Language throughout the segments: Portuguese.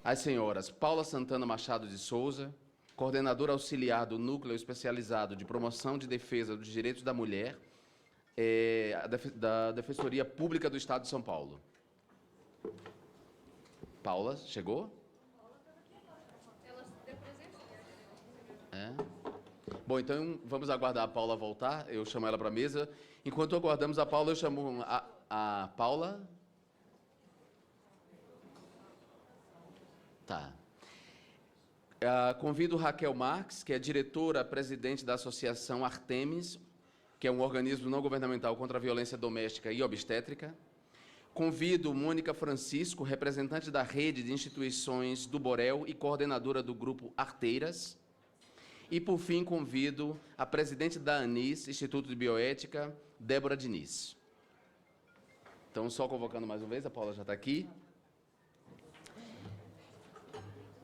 As senhoras Paula Santana Machado de Souza, coordenadora auxiliar do Núcleo Especializado de Promoção de Defesa dos Direitos da Mulher, da Defensoria Pública do Estado de São Paulo. Paula, chegou? Ela deu presente. Bom, então vamos aguardar a Paula voltar. Eu chamo ela para a mesa. Enquanto aguardamos a Paula, eu chamo a Paula. Tá. Convido Raquel Marques, que é diretora-presidente da Associação Artemis, que é um organismo não governamental contra a violência doméstica e obstétrica. Convido Mônica Francisco, representante da Rede de Instituições do Borel e coordenadora do Grupo Arteiras. E, por fim, convido a presidente da ANIS, Instituto de Bioética, Débora Diniz. Então, só convocando mais uma vez, a Paula já está aqui.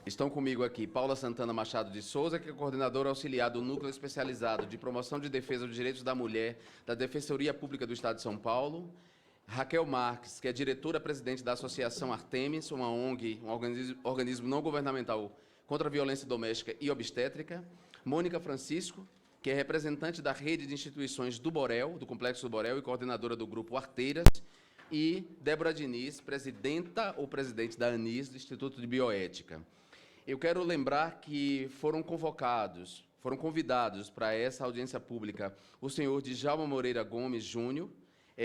Estão comigo aqui Paula Santana Machado de Souza, que é coordenadora auxiliar do Núcleo Especializado de Promoção de Defesa dos Direitos da Mulher da Defensoria Pública do Estado de São Paulo. Raquel Marques, que é diretora-presidente da Associação Artemis, uma ONG, um organismo não governamental contra a violência doméstica e obstétrica. Mônica Francisco, que é representante da Rede de Instituições do Borel, do Complexo do Borel, e coordenadora do Grupo Arteiras. E Débora Diniz, presidenta ou presidente da ANIS, do Instituto de Bioética. Eu quero lembrar que foram convidados para essa audiência pública o senhor Djalma Moreira Gomes Júnior,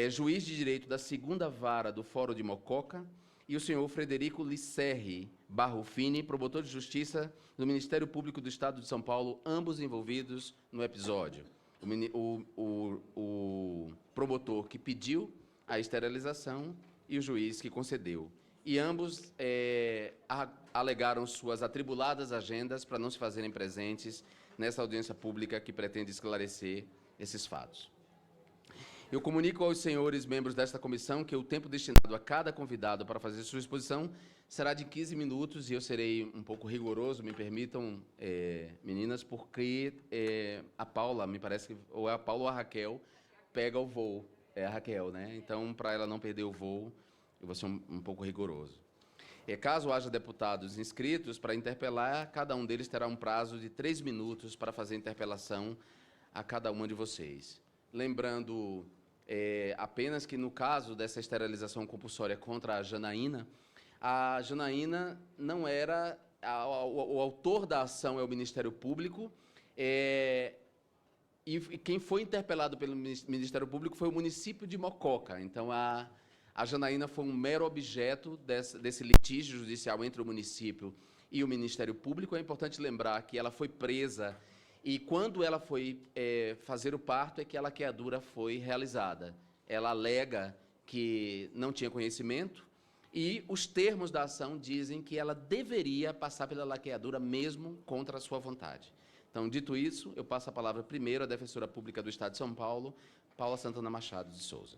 juiz de direito da 2ª Vara do Fórum de Mococa, e o senhor Frederico Lisserri Barrufini, promotor de justiça do Ministério Público do Estado de São Paulo, ambos envolvidos no episódio. O promotor que pediu a esterilização e o juiz que concedeu. E ambos alegaram suas atribuladas agendas para não se fazerem presentes nessa audiência pública que pretende esclarecer esses fatos. Eu comunico aos senhores membros desta comissão que o tempo destinado a cada convidado para fazer sua exposição será de 15 minutos e eu serei um pouco rigoroso, me permitam, meninas, porque a Paula, me parece que ou é a Paula ou a Raquel, pega o voo. É a Raquel, né? Então, para ela não perder o voo, eu vou ser um pouco rigoroso. Caso haja deputados inscritos para interpelar, cada um deles terá um prazo de 3 minutos para fazer interpelação a cada uma de vocês. Lembrando apenas que, no caso dessa esterilização compulsória contra a Janaína não era... O autor da ação é o Ministério Público, e quem foi interpelado pelo Ministério Público foi o município de Mococa. Então, a Janaína foi um mero objeto desse litígio judicial entre o município e o Ministério Público. É importante lembrar que ela foi presa e, quando ela foi fazer o parto, é que a laqueadura foi realizada. Ela alega que não tinha conhecimento e os termos da ação dizem que ela deveria passar pela laqueadura mesmo contra a sua vontade. Então, dito isso, eu passo a palavra primeiro à Defensora Pública do Estado de São Paulo, Paula Santana Machado de Souza.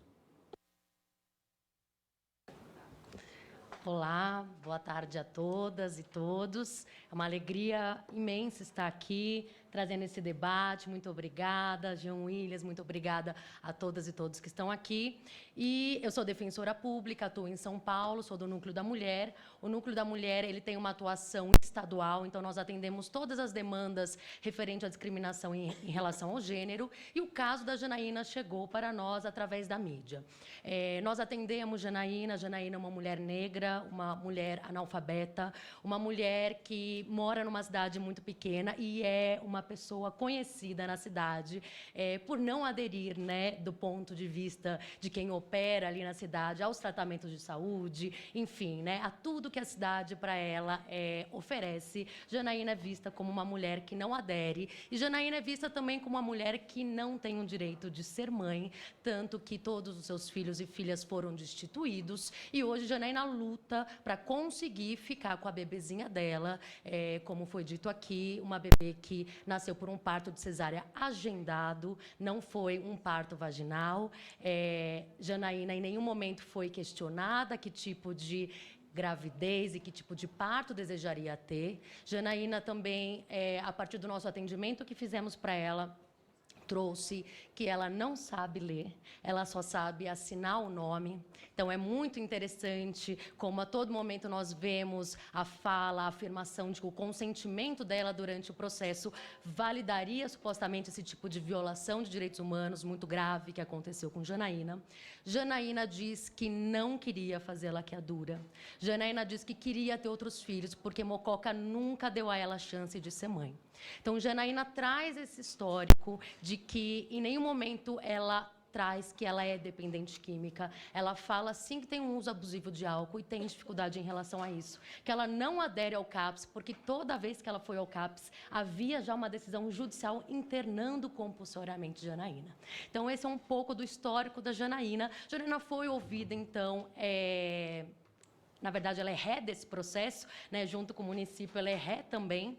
Olá, boa tarde a todas e todos. É uma alegria imensa estar aqui, trazendo esse debate. Muito obrigada, Jean Williams, muito obrigada a todas e todos que estão aqui. E eu sou defensora pública, atuo em São Paulo, sou do Núcleo da Mulher. O Núcleo da Mulher ele tem uma atuação estadual, então nós atendemos todas as demandas referentes à discriminação em relação ao gênero. E o caso da Janaína chegou para nós através da mídia. Nós atendemos Janaína. Janaína é uma mulher negra, uma mulher analfabeta, uma mulher que mora numa cidade muito pequena e é uma pessoa conhecida na cidade por não aderir, né, do ponto de vista de quem opera ali na cidade, aos tratamentos de saúde, enfim, né, a tudo que a cidade para ela oferece. Janaína é vista como uma mulher que não adere e Janaína é vista também como uma mulher que não tem o direito de ser mãe, tanto que todos os seus filhos e filhas foram destituídos e hoje Janaína luta para conseguir ficar com a bebezinha dela, como foi dito aqui, uma bebê que nasceu por um parto de cesárea agendado, não foi um parto vaginal. Janaína em nenhum momento foi questionada que tipo de gravidez e que tipo de parto desejaria ter. Janaína também, a partir do nosso atendimento que fizemos para ela, trouxe que ela não sabe ler, ela só sabe assinar o nome. Então, é muito interessante como a todo momento nós vemos a fala, a afirmação de que o consentimento dela durante o processo validaria supostamente esse tipo de violação de direitos humanos muito grave que aconteceu com Janaína. Janaína diz que não queria fazer a laqueadura. Janaína diz que queria ter outros filhos, porque Mococa nunca deu a ela a chance de ser mãe. Então, Janaína traz esse histórico de que, em nenhum momento, ela traz que ela é dependente química. Ela fala, sim, que tem um uso abusivo de álcool e tem dificuldade em relação a isso. Que ela não adere ao CAPS, porque toda vez que ela foi ao CAPS, havia já uma decisão judicial internando compulsoriamente Janaína. Então, esse é um pouco do histórico da Janaína. Janaína foi ouvida, então, na verdade, ela é ré desse processo, né? Junto com o município, ela é ré também.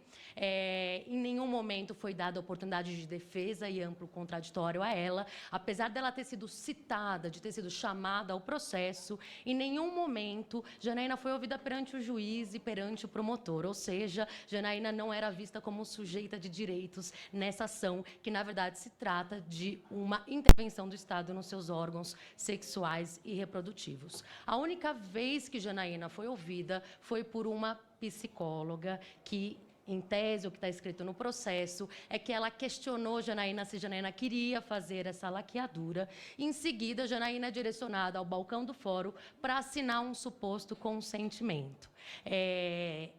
Em nenhum momento foi dada oportunidade de defesa e amplo contraditório a ela. Apesar dela ter sido citada, de ter sido chamada ao processo, em nenhum momento Janaína foi ouvida perante o juiz e perante o promotor. Ou seja, Janaína não era vista como sujeita de direitos nessa ação, que, na verdade, se trata de uma intervenção do Estado nos seus órgãos sexuais e reprodutivos. A única vez que Janaína foi ouvida foi por uma psicóloga que, em tese, o que está escrito no processo é que ela questionou Janaína se Janaína queria fazer essa laqueadura. Em seguida, Janaína é direcionada ao balcão do fórum para assinar um suposto consentimento.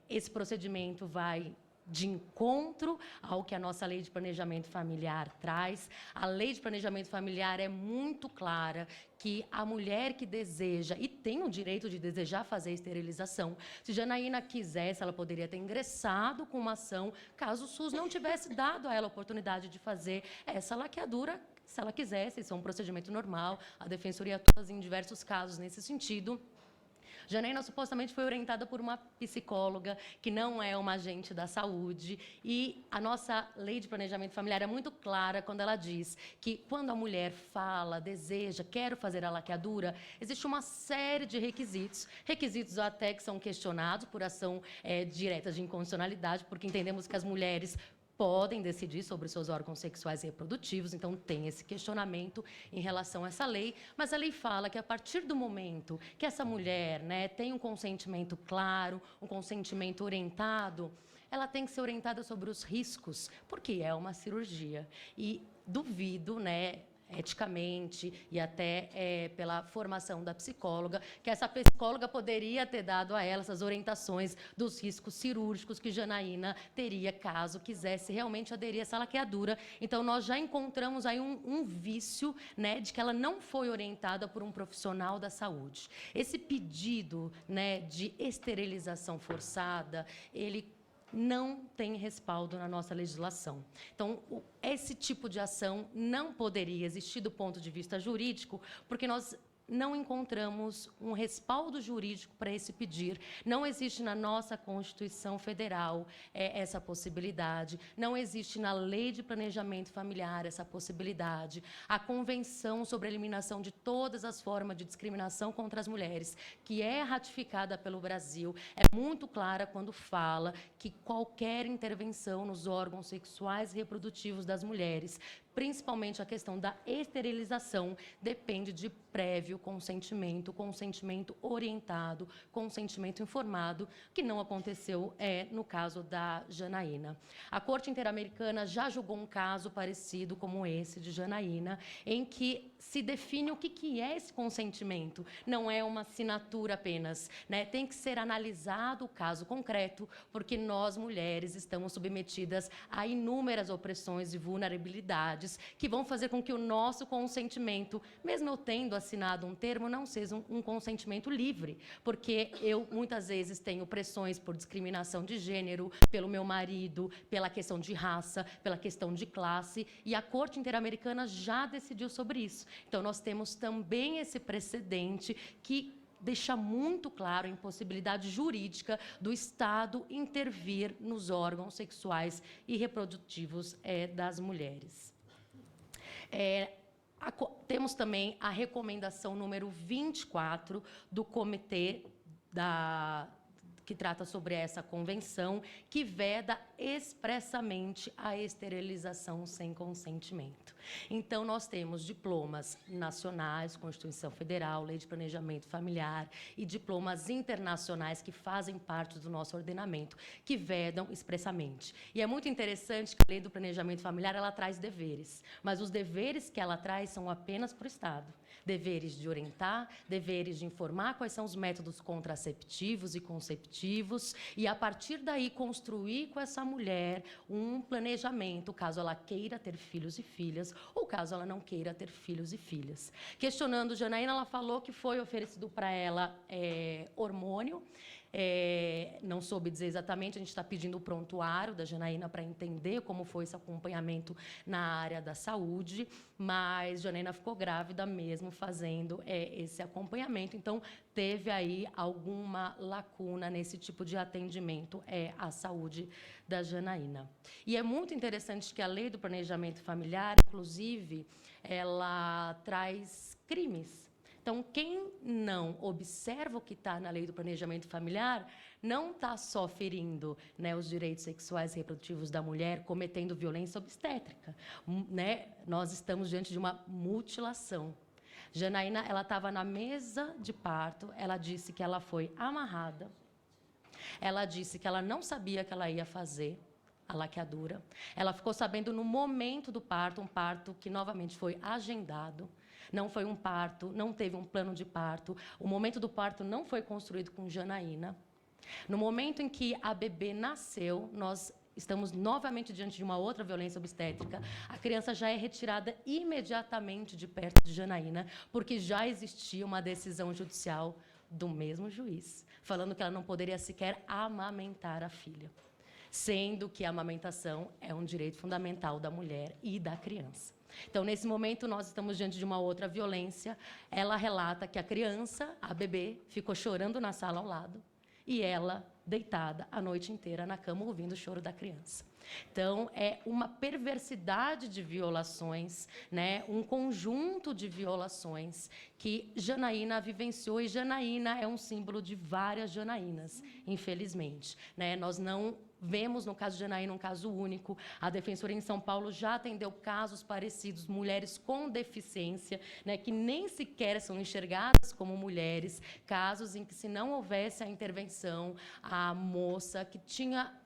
Esse procedimento vai de encontro ao que a nossa lei de planejamento familiar traz. A lei de planejamento familiar é muito clara que a mulher que deseja e tem o direito de desejar fazer a esterilização, se Janaína quisesse, ela poderia ter ingressado com uma ação, caso o SUS não tivesse dado a ela a oportunidade de fazer essa laqueadura, se ela quisesse. Isso é um procedimento normal, a Defensoria atua em diversos casos nesse sentido. Janaína supostamente foi orientada por uma psicóloga, que não é uma agente da saúde, e a nossa lei de planejamento familiar é muito clara quando ela diz que, quando a mulher fala, deseja, quero fazer a laqueadura, existe uma série de requisitos até que são questionados por ação direta de inconstitucionalidade, porque entendemos que as mulheres podem decidir sobre os seus órgãos sexuais e reprodutivos, então tem esse questionamento em relação a essa lei, mas a lei fala que, a partir do momento que essa mulher, né, tem um consentimento claro, um consentimento orientado, ela tem que ser orientada sobre os riscos, porque é uma cirurgia. E duvido, né, eticamente e até pela formação da psicóloga, que essa psicóloga poderia ter dado a ela essas orientações dos riscos cirúrgicos que Janaína teria caso quisesse realmente aderir a essa laqueadura. Então, nós já encontramos aí um vício, né, de que ela não foi orientada por um profissional da saúde. Esse pedido, né, de esterilização forçada, ele não tem respaldo na nossa legislação. Então, esse tipo de ação não poderia existir do ponto de vista jurídico, porque nós não encontramos um respaldo jurídico para esse pedir. Não existe na nossa Constituição Federal essa possibilidade. Não existe na Lei de Planejamento Familiar essa possibilidade. A Convenção sobre a Eliminação de Todas as Formas de Discriminação contra as Mulheres, que é ratificada pelo Brasil, é muito clara quando fala que qualquer intervenção nos órgãos sexuais e reprodutivos das mulheres, principalmente a questão da esterilização, depende de prévio consentimento orientado, consentimento informado, que não aconteceu no caso da Janaína. A Corte Interamericana já julgou um caso parecido como esse de Janaína, em que se define o que é esse consentimento. Não é uma assinatura apenas, né? Tem que ser analisado o caso concreto, porque nós, mulheres, estamos submetidas a inúmeras opressões e vulnerabilidades que vão fazer com que o nosso consentimento, mesmo eu tendo assinado um termo, não seja um consentimento livre, porque eu, muitas vezes, tenho pressões por discriminação de gênero, pelo meu marido, pela questão de raça, pela questão de classe, e a Corte Interamericana já decidiu sobre isso. Então, nós temos também esse precedente que deixa muito claro a impossibilidade jurídica do Estado intervir nos órgãos sexuais e reprodutivos das mulheres. Temos também a recomendação número 24 do Comitê que trata sobre essa convenção, que veda expressamente a esterilização sem consentimento. Então, nós temos diplomas nacionais, Constituição Federal, Lei de Planejamento Familiar, e diplomas internacionais que fazem parte do nosso ordenamento, que vedam expressamente. E é muito interessante que a Lei do Planejamento Familiar, ela traz deveres, mas os deveres que ela traz são apenas para o Estado. Deveres de orientar, deveres de informar quais são os métodos contraceptivos e conceptivos, e, a partir daí, construir com essa mulher um planejamento, caso ela queira ter filhos e filhas, ou caso ela não queira ter filhos e filhas. Questionando Janaína, ela falou que foi oferecido para ela hormônio. Não soube dizer exatamente, a gente está pedindo o prontuário da Janaína para entender como foi esse acompanhamento na área da saúde, mas Janaína ficou grávida mesmo fazendo esse acompanhamento, então teve aí alguma lacuna nesse tipo de atendimento à saúde da Janaína. E é muito interessante que a Lei do Planejamento Familiar, inclusive, ela traz crimes. Então, quem não observa o que está na Lei do Planejamento Familiar não está só ferindo, né, os direitos sexuais e reprodutivos da mulher, cometendo violência obstétrica. Né? Nós estamos diante de uma mutilação. Janaína, ela estava na mesa de parto, ela disse que ela foi amarrada, ela disse que ela não sabia que ela ia fazer a laqueadura. Ela ficou sabendo no momento do parto, um parto que novamente foi agendado. Não foi um parto, não teve um plano de parto. O momento do parto não foi construído com Janaína. No momento em que a bebê nasceu, nós estamos novamente diante de uma outra violência obstétrica. A criança já é retirada imediatamente de perto de Janaína, porque já existia uma decisão judicial do mesmo juiz, falando que ela não poderia sequer amamentar a filha, sendo que a amamentação é um direito fundamental da mulher e da criança. Então, nesse momento, nós estamos diante de uma outra violência. Ela relata que a criança, a bebê, ficou chorando na sala ao lado e ela deitada a noite inteira na cama ouvindo o choro da criança. Então, é uma perversidade de violações, né? Um conjunto de violações que Janaína vivenciou, e Janaína é um símbolo de várias Janaínas, infelizmente. Né? Nós não vemos, no caso de Janaína, um caso único. A Defensoria em São Paulo já atendeu casos parecidos, mulheres com deficiência, né, que nem sequer são enxergadas como mulheres, casos em que, se não houvesse a intervenção, a moça que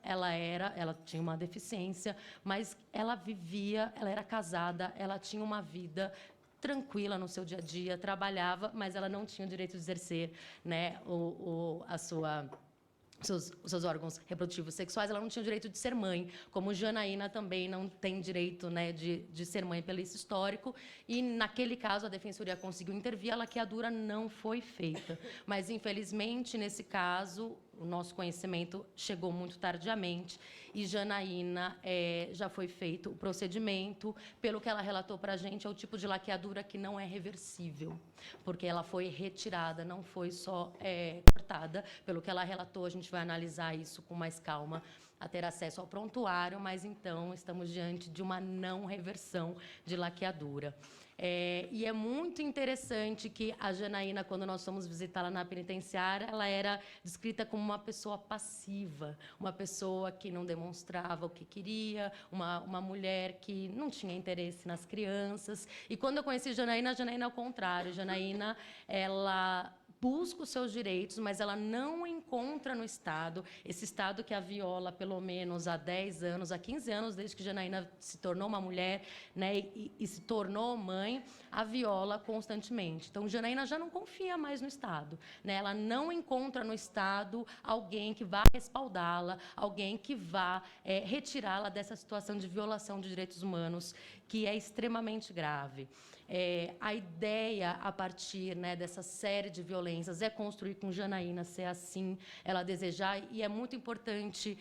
ela tinha uma deficiência, mas ela vivia, ela era casada, ela tinha uma vida tranquila no seu dia a dia, trabalhava, mas ela não tinha o direito de exercer, né, os seus órgãos reprodutivos sexuais, ela não tinha o direito de ser mãe, como Janaína também não tem direito, né, de ser mãe pelo isso histórico, e naquele caso a Defensoria conseguiu intervir, a laqueadura não foi feita. Mas, infelizmente, nesse caso, o nosso conhecimento chegou muito tardiamente, e Janaína já foi feito o procedimento. Pelo que ela relatou para a gente, é o tipo de laqueadura que não é reversível, porque ela foi retirada, não foi só cortada. Pelo que ela relatou, a gente vai analisar isso com mais calma, a ter acesso ao prontuário, mas, então, estamos diante de uma não reversão de laqueadura. E é muito interessante que a Janaína, quando nós fomos visitá-la na penitenciária, ela era descrita como uma pessoa passiva, uma pessoa que não demonstrava o que queria, uma mulher que não tinha interesse nas crianças. E quando eu conheci Janaína é o contrário. Janaína, ela busca os seus direitos, mas ela não encontra no Estado, esse Estado que a viola pelo menos há 10 anos, há 15 anos, desde que Janaína se tornou uma mulher, né, e se tornou mãe, a viola constantemente. Então, Janaína já não confia mais no Estado, né? Ela não encontra no Estado alguém que vá respaldá-la, alguém que vá retirá-la dessa situação de violação de direitos humanos, que é extremamente grave. A ideia, a partir, né, dessa série de violências, é construir com Janaína, se é assim ela desejar, e é muito importante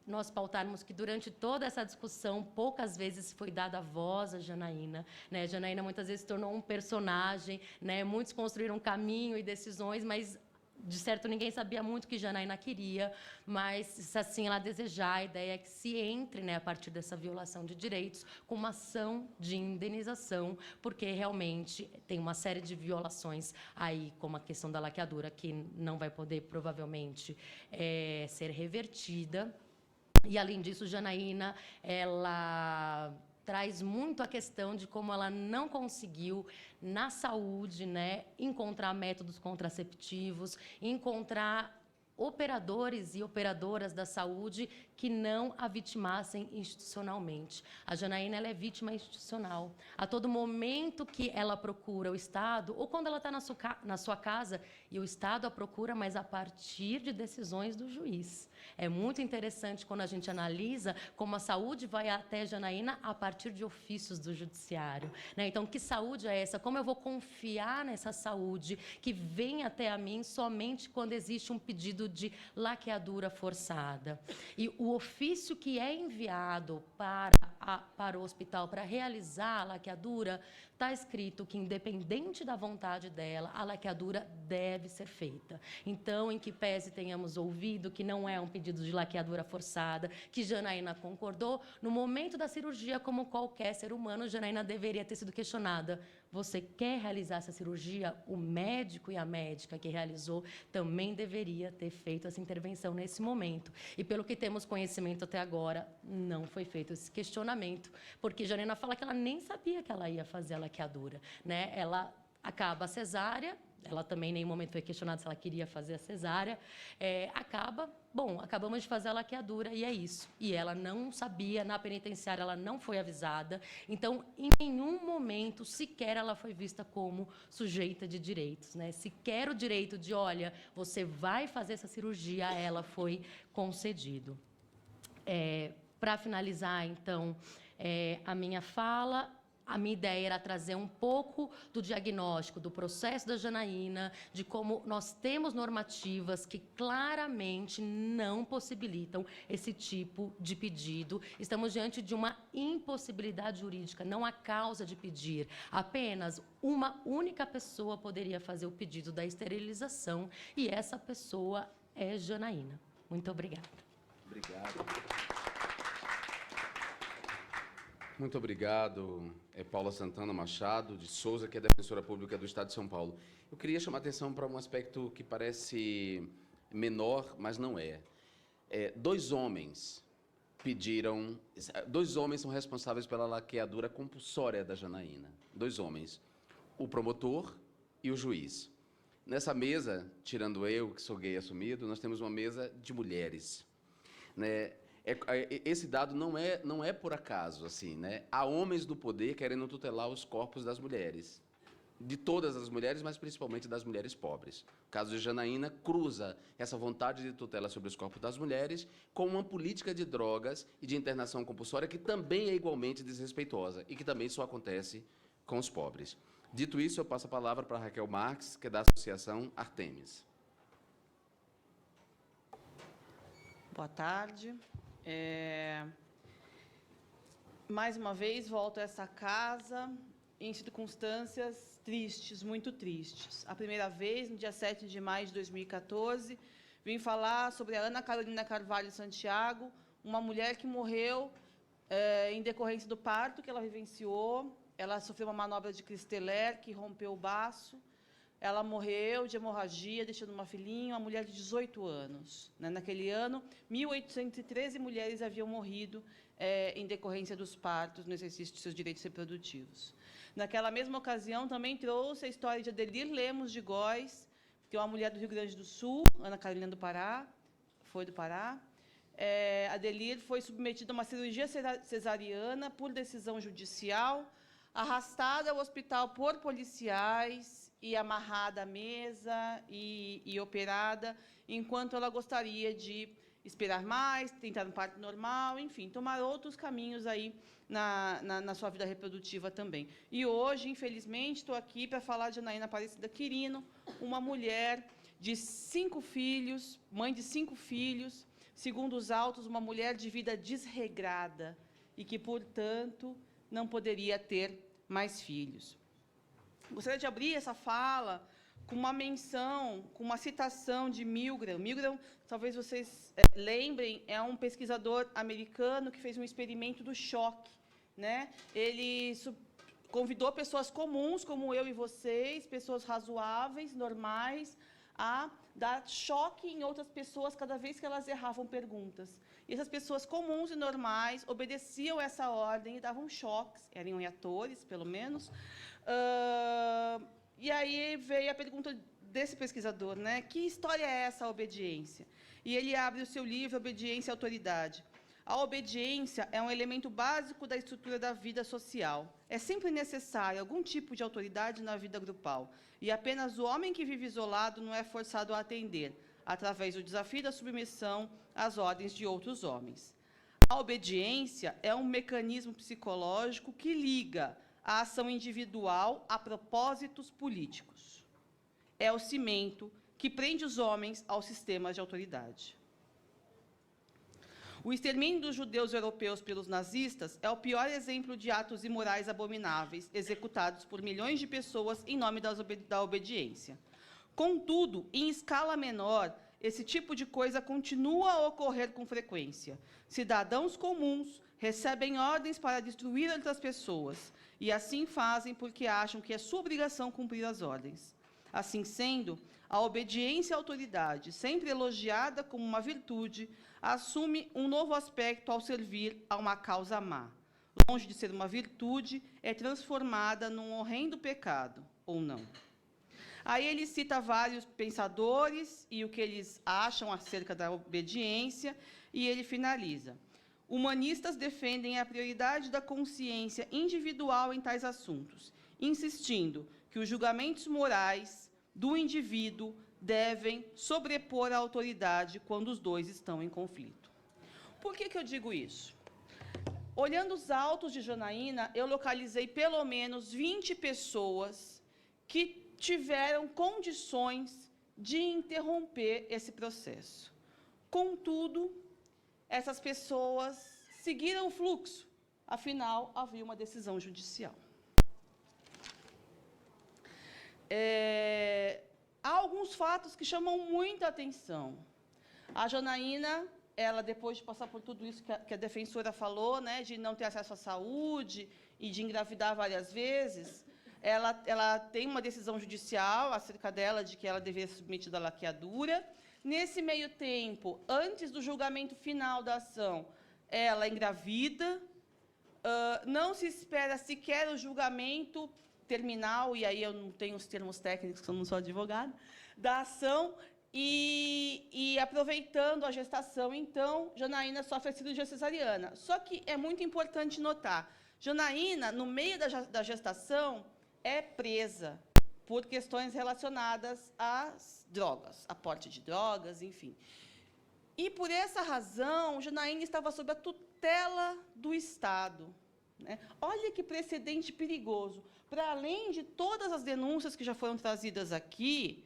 nós pautarmos que, durante toda essa discussão, poucas vezes foi dada voz a Janaína. Né? Janaína, muitas vezes, se tornou um personagem, né? Muitos construíram caminho e decisões, mas de certo, ninguém sabia muito o que Janaína queria, mas, se assim ela desejar, a ideia é que se entre, né, a partir dessa violação de direitos, com uma ação de indenização, porque realmente tem uma série de violações aí, como a questão da laqueadura, que não vai poder, provavelmente, ser revertida. E, além disso, Janaína, ela traz muito a questão de como ela não conseguiu, na saúde, né, encontrar métodos contraceptivos, encontrar operadores e operadoras da saúde que não a vitimassem institucionalmente. A Janaína, ela é vítima institucional. A todo momento que ela procura o Estado, ou quando ela está na sua casa, e o Estado a procura, mas a partir de decisões do juiz. É muito interessante quando a gente analisa como a saúde vai até Janaína a partir de ofícios do judiciário, né? Então, que saúde é essa? Como eu vou confiar nessa saúde que vem até a mim somente quando existe um pedido de laqueadura forçada? E o ofício que é enviado para o hospital para realizar a laqueadura, está escrito que, independente da vontade dela, a laqueadura deve ser feita. Então, em que pese tenhamos ouvido que não é um pedido de laqueadura forçada, que Janaína concordou, no momento da cirurgia, como qualquer ser humano, Janaína deveria ter sido questionada. Você quer realizar essa cirurgia? O médico e a médica que realizou também deveria ter feito essa intervenção nesse momento. E, pelo que temos conhecimento até agora, não foi feito esse questionamento, porque Janaína fala que ela nem sabia que ela ia fazer a laqueadura, né? Ela acaba a cesárea, ela também em nenhum momento foi questionada se ela queria fazer a cesárea, acabamos de fazer a laqueadura e é isso. E ela não sabia, na penitenciária ela não foi avisada, então em nenhum momento sequer ela foi vista como sujeita de direitos, né? Sequer o direito de, olha, você vai fazer essa cirurgia, a ela foi concedido. Para finalizar, então, a minha fala, a minha ideia era trazer um pouco do diagnóstico, do processo da Janaína, de como nós temos normativas que claramente não possibilitam esse tipo de pedido. Estamos diante de uma impossibilidade jurídica, não há causa de pedir. Apenas uma única pessoa poderia fazer o pedido da esterilização, e essa pessoa é Janaína. Muito obrigada. Obrigado. Muito obrigado, Paula Santana Machado de Souza, que é defensora pública do Estado de São Paulo. Eu queria chamar a atenção para um aspecto que parece menor, mas não é. Dois homens são responsáveis pela laqueadura compulsória da Janaína. Dois homens, o promotor e o juiz. Nessa mesa, tirando eu, que sou gay assumido, nós temos uma mesa de mulheres, né? Esse dado não é por acaso, assim, né? Há homens do poder querendo tutelar os corpos das mulheres, de todas as mulheres, mas principalmente das mulheres pobres. O caso de Janaína cruza essa vontade de tutela sobre os corpos das mulheres com uma política de drogas e de internação compulsória que também é igualmente desrespeitosa e que também só acontece com os pobres. Dito isso, eu passo a palavra para Raquel Marques, que é da Associação Artemis. Boa tarde. Mais uma vez, volto a essa casa em circunstâncias tristes, muito tristes. A primeira vez, no dia 7 de maio de 2014, vim falar sobre a Ana Carolina Carvalho Santiago, uma mulher que morreu em decorrência do parto que ela vivenciou. Ela sofreu uma manobra de Christeler, que rompeu o baço. Ela morreu de hemorragia, deixando uma filhinha, uma mulher de 18 anos. Naquele ano, 1.813 mulheres haviam morrido em decorrência dos partos, no exercício de seus direitos reprodutivos. Naquela mesma ocasião, também trouxe a história de Adelir Lemos de Góes, que é uma mulher do Rio Grande do Sul, Ana Carolina do Pará, foi do Pará. Adelir foi submetida a uma cirurgia cesariana por decisão judicial, arrastada ao hospital por policiais e amarrada à mesa e operada, enquanto ela gostaria de esperar mais, tentar um parto normal, enfim, tomar outros caminhos aí na sua vida reprodutiva também. E hoje, infelizmente, estou aqui para falar de Janaína Aparecida Quirino, uma mulher de 5 filhos, mãe de 5 filhos, segundo os autos, uma mulher de vida desregrada e que, portanto, não poderia ter mais filhos. Gostaria de abrir essa fala com uma menção, com uma citação de Milgram. Milgram, talvez vocês lembrem, é um pesquisador americano que fez um experimento do choque, né? Ele convidou pessoas comuns, como eu e vocês, pessoas razoáveis, normais, a dar choque em outras pessoas cada vez que elas erravam perguntas. E essas pessoas comuns e normais obedeciam essa ordem e davam choques, eram atores, pelo menos. E aí veio a pergunta desse pesquisador, né? Que história é essa, a obediência? E ele abre o seu livro, Obediência e Autoridade. A obediência é um elemento básico da estrutura da vida social. É sempre necessário algum tipo de autoridade na vida grupal, e apenas o homem que vive isolado não é forçado a atender, através do desafio da submissão às ordens de outros homens. A obediência é um mecanismo psicológico que liga a ação individual a propósitos políticos. É o cimento que prende os homens aos sistemas de autoridade. O extermínio dos judeus europeus pelos nazistas é o pior exemplo de atos imorais abomináveis executados por milhões de pessoas em nome da obediência. Contudo, em escala menor, esse tipo de coisa continua a ocorrer com frequência. Cidadãos comuns recebem ordens para destruir outras pessoas, e assim fazem porque acham que é sua obrigação cumprir as ordens. Assim sendo, a obediência à autoridade, sempre elogiada como uma virtude, assume um novo aspecto ao servir a uma causa má. Longe de ser uma virtude, é transformada num horrendo pecado, ou não. Aí ele cita vários pensadores e o que eles acham acerca da obediência, e ele finaliza. Humanistas defendem a prioridade da consciência individual em tais assuntos, insistindo que os julgamentos morais do indivíduo devem sobrepor a autoridade quando os dois estão em conflito. Por que eu digo isso? Olhando os autos de Janaína, eu localizei pelo menos 20 pessoas que tiveram condições de interromper esse processo. Contudo, essas pessoas seguiram o fluxo, afinal, havia uma decisão judicial. Há alguns fatos que chamam muita atenção. A Janaína, ela, depois de passar por tudo isso que a defensora falou, né, de não ter acesso à saúde e de engravidar várias vezes, ela tem uma decisão judicial acerca dela, de que ela deveria ser submetida à laqueadura. Nesse meio tempo, antes do julgamento final da ação, ela engravida, não se espera sequer o julgamento terminal, e aí eu não tenho os termos técnicos, porque eu não sou advogada, da ação, e aproveitando a gestação, então, Janaína sofre a cirurgia cesariana. Só que é muito importante notar, Janaína, no meio da gestação, é presa por questões relacionadas às drogas, a porte de drogas, enfim. E, por essa razão, Janaína estava sob a tutela do Estado. Né? Olha que precedente perigoso. Para além de todas as denúncias que já foram trazidas aqui,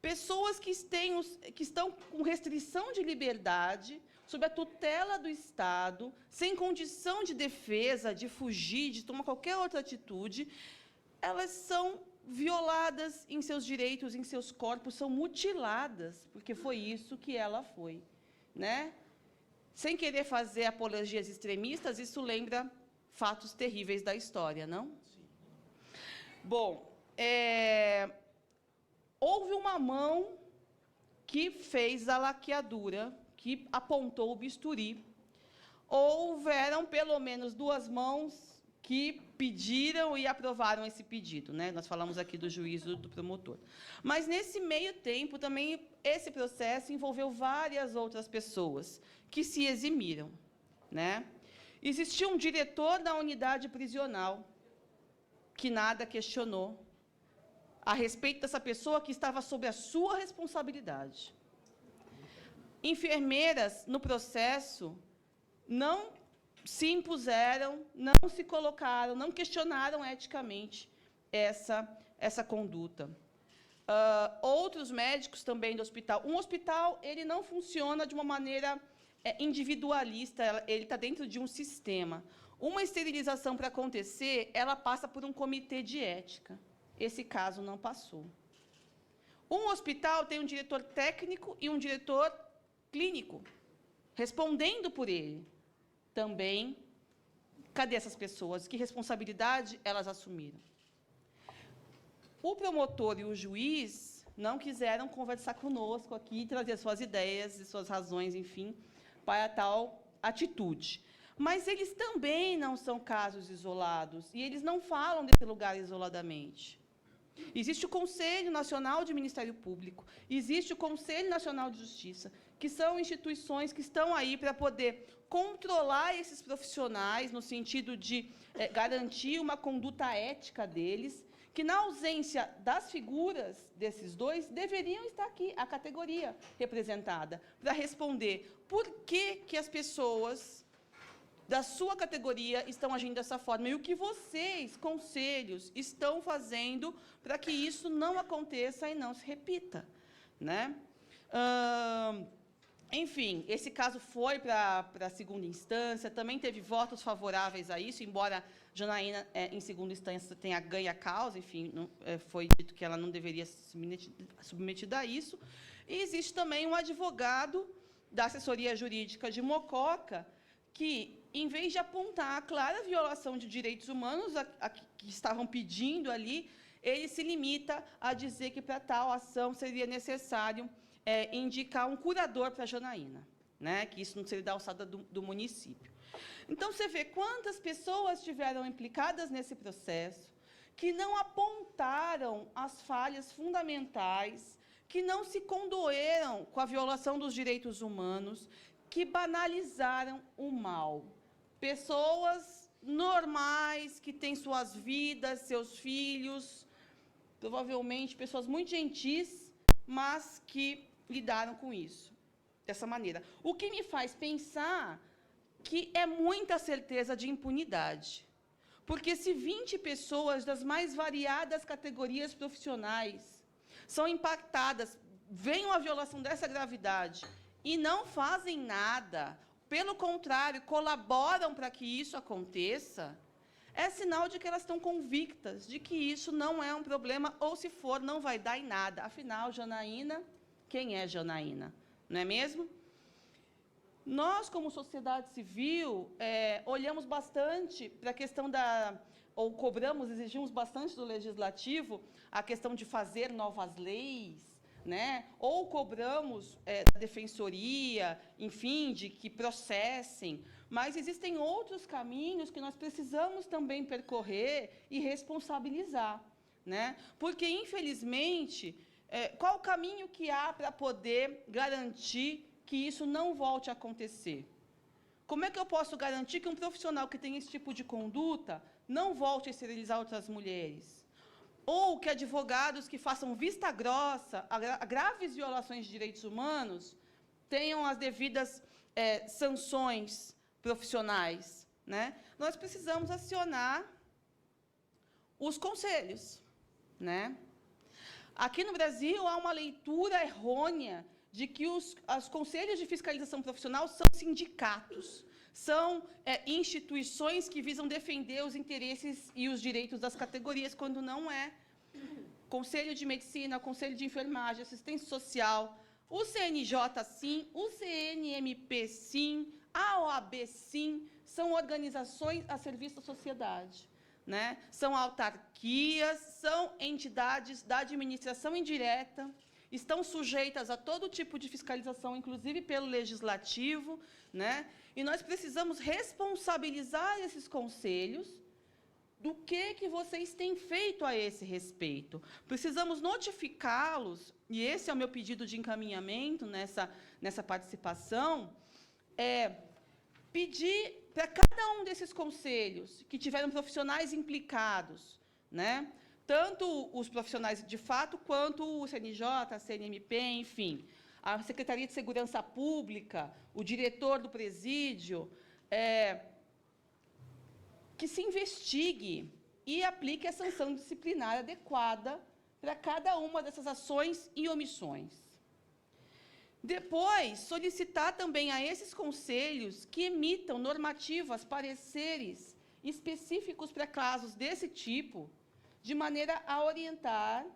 pessoas que estão com restrição de liberdade, sob a tutela do Estado, sem condição de defesa, de fugir, de tomar qualquer outra atitude, elas são violadas em seus direitos, em seus corpos, são mutiladas, porque foi isso que ela foi. Né? Sem querer fazer apologias extremistas, isso lembra fatos terríveis da história, não? Sim. Bom, houve uma mão que fez a laqueadura, que apontou o bisturi. Houveram, pelo menos, 2 mãos que pediram e aprovaram esse pedido. Né? Nós falamos aqui do juízo do promotor. Mas, nesse meio tempo, também, esse processo envolveu várias outras pessoas que se eximiram. Né? Existia um diretor da unidade prisional que nada questionou a respeito dessa pessoa que estava sob a sua responsabilidade. Enfermeiras, no processo, não se impuseram, não se colocaram, não questionaram eticamente essa conduta. Outros médicos também do hospital. Um hospital, ele não funciona de uma maneira individualista, ele está dentro de um sistema. Uma esterilização, para acontecer, ela passa por um comitê de ética. Esse caso não passou. Um hospital tem um diretor técnico e um diretor clínico, respondendo por ele. Também, cadê essas pessoas? Que responsabilidade elas assumiram? O promotor e o juiz não quiseram conversar conosco aqui, trazer suas ideias e suas razões, enfim, para tal atitude. Mas eles também não são casos isolados, e eles não falam desse lugar isoladamente. Existe o Conselho Nacional de Ministério Público, existe o Conselho Nacional de Justiça, que são instituições que estão aí para poder controlar esses profissionais, no sentido de garantir uma conduta ética deles, que, na ausência das figuras desses dois, deveriam estar aqui, a categoria representada, para responder por que as pessoas da sua categoria estão agindo dessa forma e o que vocês, conselhos, estão fazendo para que isso não aconteça e não se repita, né? Enfim, esse caso foi para a segunda instância, também teve votos favoráveis a isso, embora Janaína, em segunda instância, tenha ganho a causa, enfim, foi dito que ela não deveria ser submetida a isso. E existe também um advogado da assessoria jurídica de Mococa, que, em vez de apontar a clara violação de direitos humanos que estavam pedindo ali, ele se limita a dizer que, para tal ação, seria necessário indicar um curador para a Janaína, né? Que isso não seria da alçada do município. Então, você vê quantas pessoas estiveram implicadas nesse processo, que não apontaram as falhas fundamentais, que não se condoeram com a violação dos direitos humanos, que banalizaram o mal. Pessoas normais, que têm suas vidas, seus filhos, provavelmente pessoas muito gentis, mas que lidaram com isso, dessa maneira. O que me faz pensar que é muita certeza de impunidade. Porque se 20 pessoas das mais variadas categorias profissionais são impactadas, veem uma violação dessa gravidade e não fazem nada, pelo contrário, colaboram para que isso aconteça, é sinal de que elas estão convictas de que isso não é um problema, ou, se for, não vai dar em nada. Afinal, Janaína, quem é Janaína? Não é mesmo? Nós, como sociedade civil, olhamos bastante para a questão ou cobramos, exigimos bastante do Legislativo a questão de fazer novas leis, né? Ou cobramos da Defensoria, enfim, de que processem, mas existem outros caminhos que nós precisamos também percorrer e responsabilizar, né? Porque, infelizmente, qual o caminho que há para poder garantir que isso não volte a acontecer? Como é que eu posso garantir que um profissional que tem esse tipo de conduta não volte a esterilizar outras mulheres? Ou que advogados que façam vista grossa a graves violações de direitos humanos tenham as devidas sanções profissionais, né? Nós precisamos acionar os conselhos, né? Aqui no Brasil, há uma leitura errônea de que os conselhos de fiscalização profissional são sindicatos, são instituições que visam defender os interesses e os direitos das categorias, quando não é. Conselho de Medicina, Conselho de Enfermagem, Assistência Social, o CNJ, sim, o CNMP, sim, a OAB, sim, são organizações a serviço da sociedade, né? São autarquias, são entidades da administração indireta, estão sujeitas a todo tipo de fiscalização, inclusive pelo Legislativo, né? E nós precisamos responsabilizar esses conselhos do que vocês têm feito a esse respeito. Precisamos notificá-los, e esse é o meu pedido de encaminhamento nessa participação, pedir para cada um desses conselhos que tiveram profissionais implicados, né? Tanto os profissionais de fato, quanto o CNJ, a CNMP, enfim, a Secretaria de Segurança Pública, o diretor do presídio, que se investigue e aplique a sanção disciplinar adequada para cada uma dessas ações e omissões. Depois, solicitar também a esses conselhos que emitam normativas, pareceres específicos para casos desse tipo, de maneira a orientar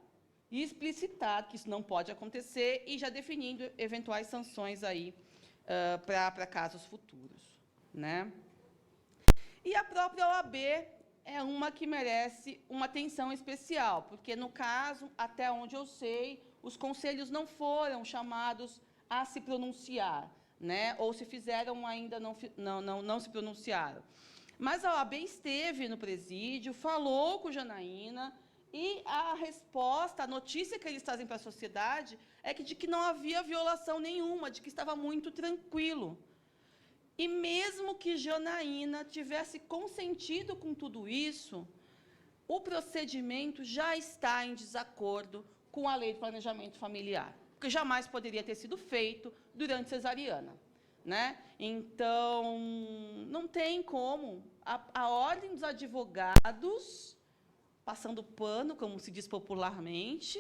e explicitar que isso não pode acontecer e já definindo eventuais sanções aí para casos futuros, né? E a própria OAB é uma que merece uma atenção especial, porque, no caso, até onde eu sei, os conselhos não foram chamados a se pronunciar, né? Ou se fizeram, ainda não se pronunciaram. Mas a OAB esteve no presídio, falou com Janaína, e a resposta, a notícia que eles trazem para a sociedade é de que não havia violação nenhuma, de que estava muito tranquilo. E mesmo que Janaína tivesse consentido com tudo isso, o procedimento já está em desacordo com a Lei de Planejamento Familiar, porque jamais poderia ter sido feito durante cesariana, né? Então, não tem como. A Ordem dos Advogados, passando pano, como se diz popularmente,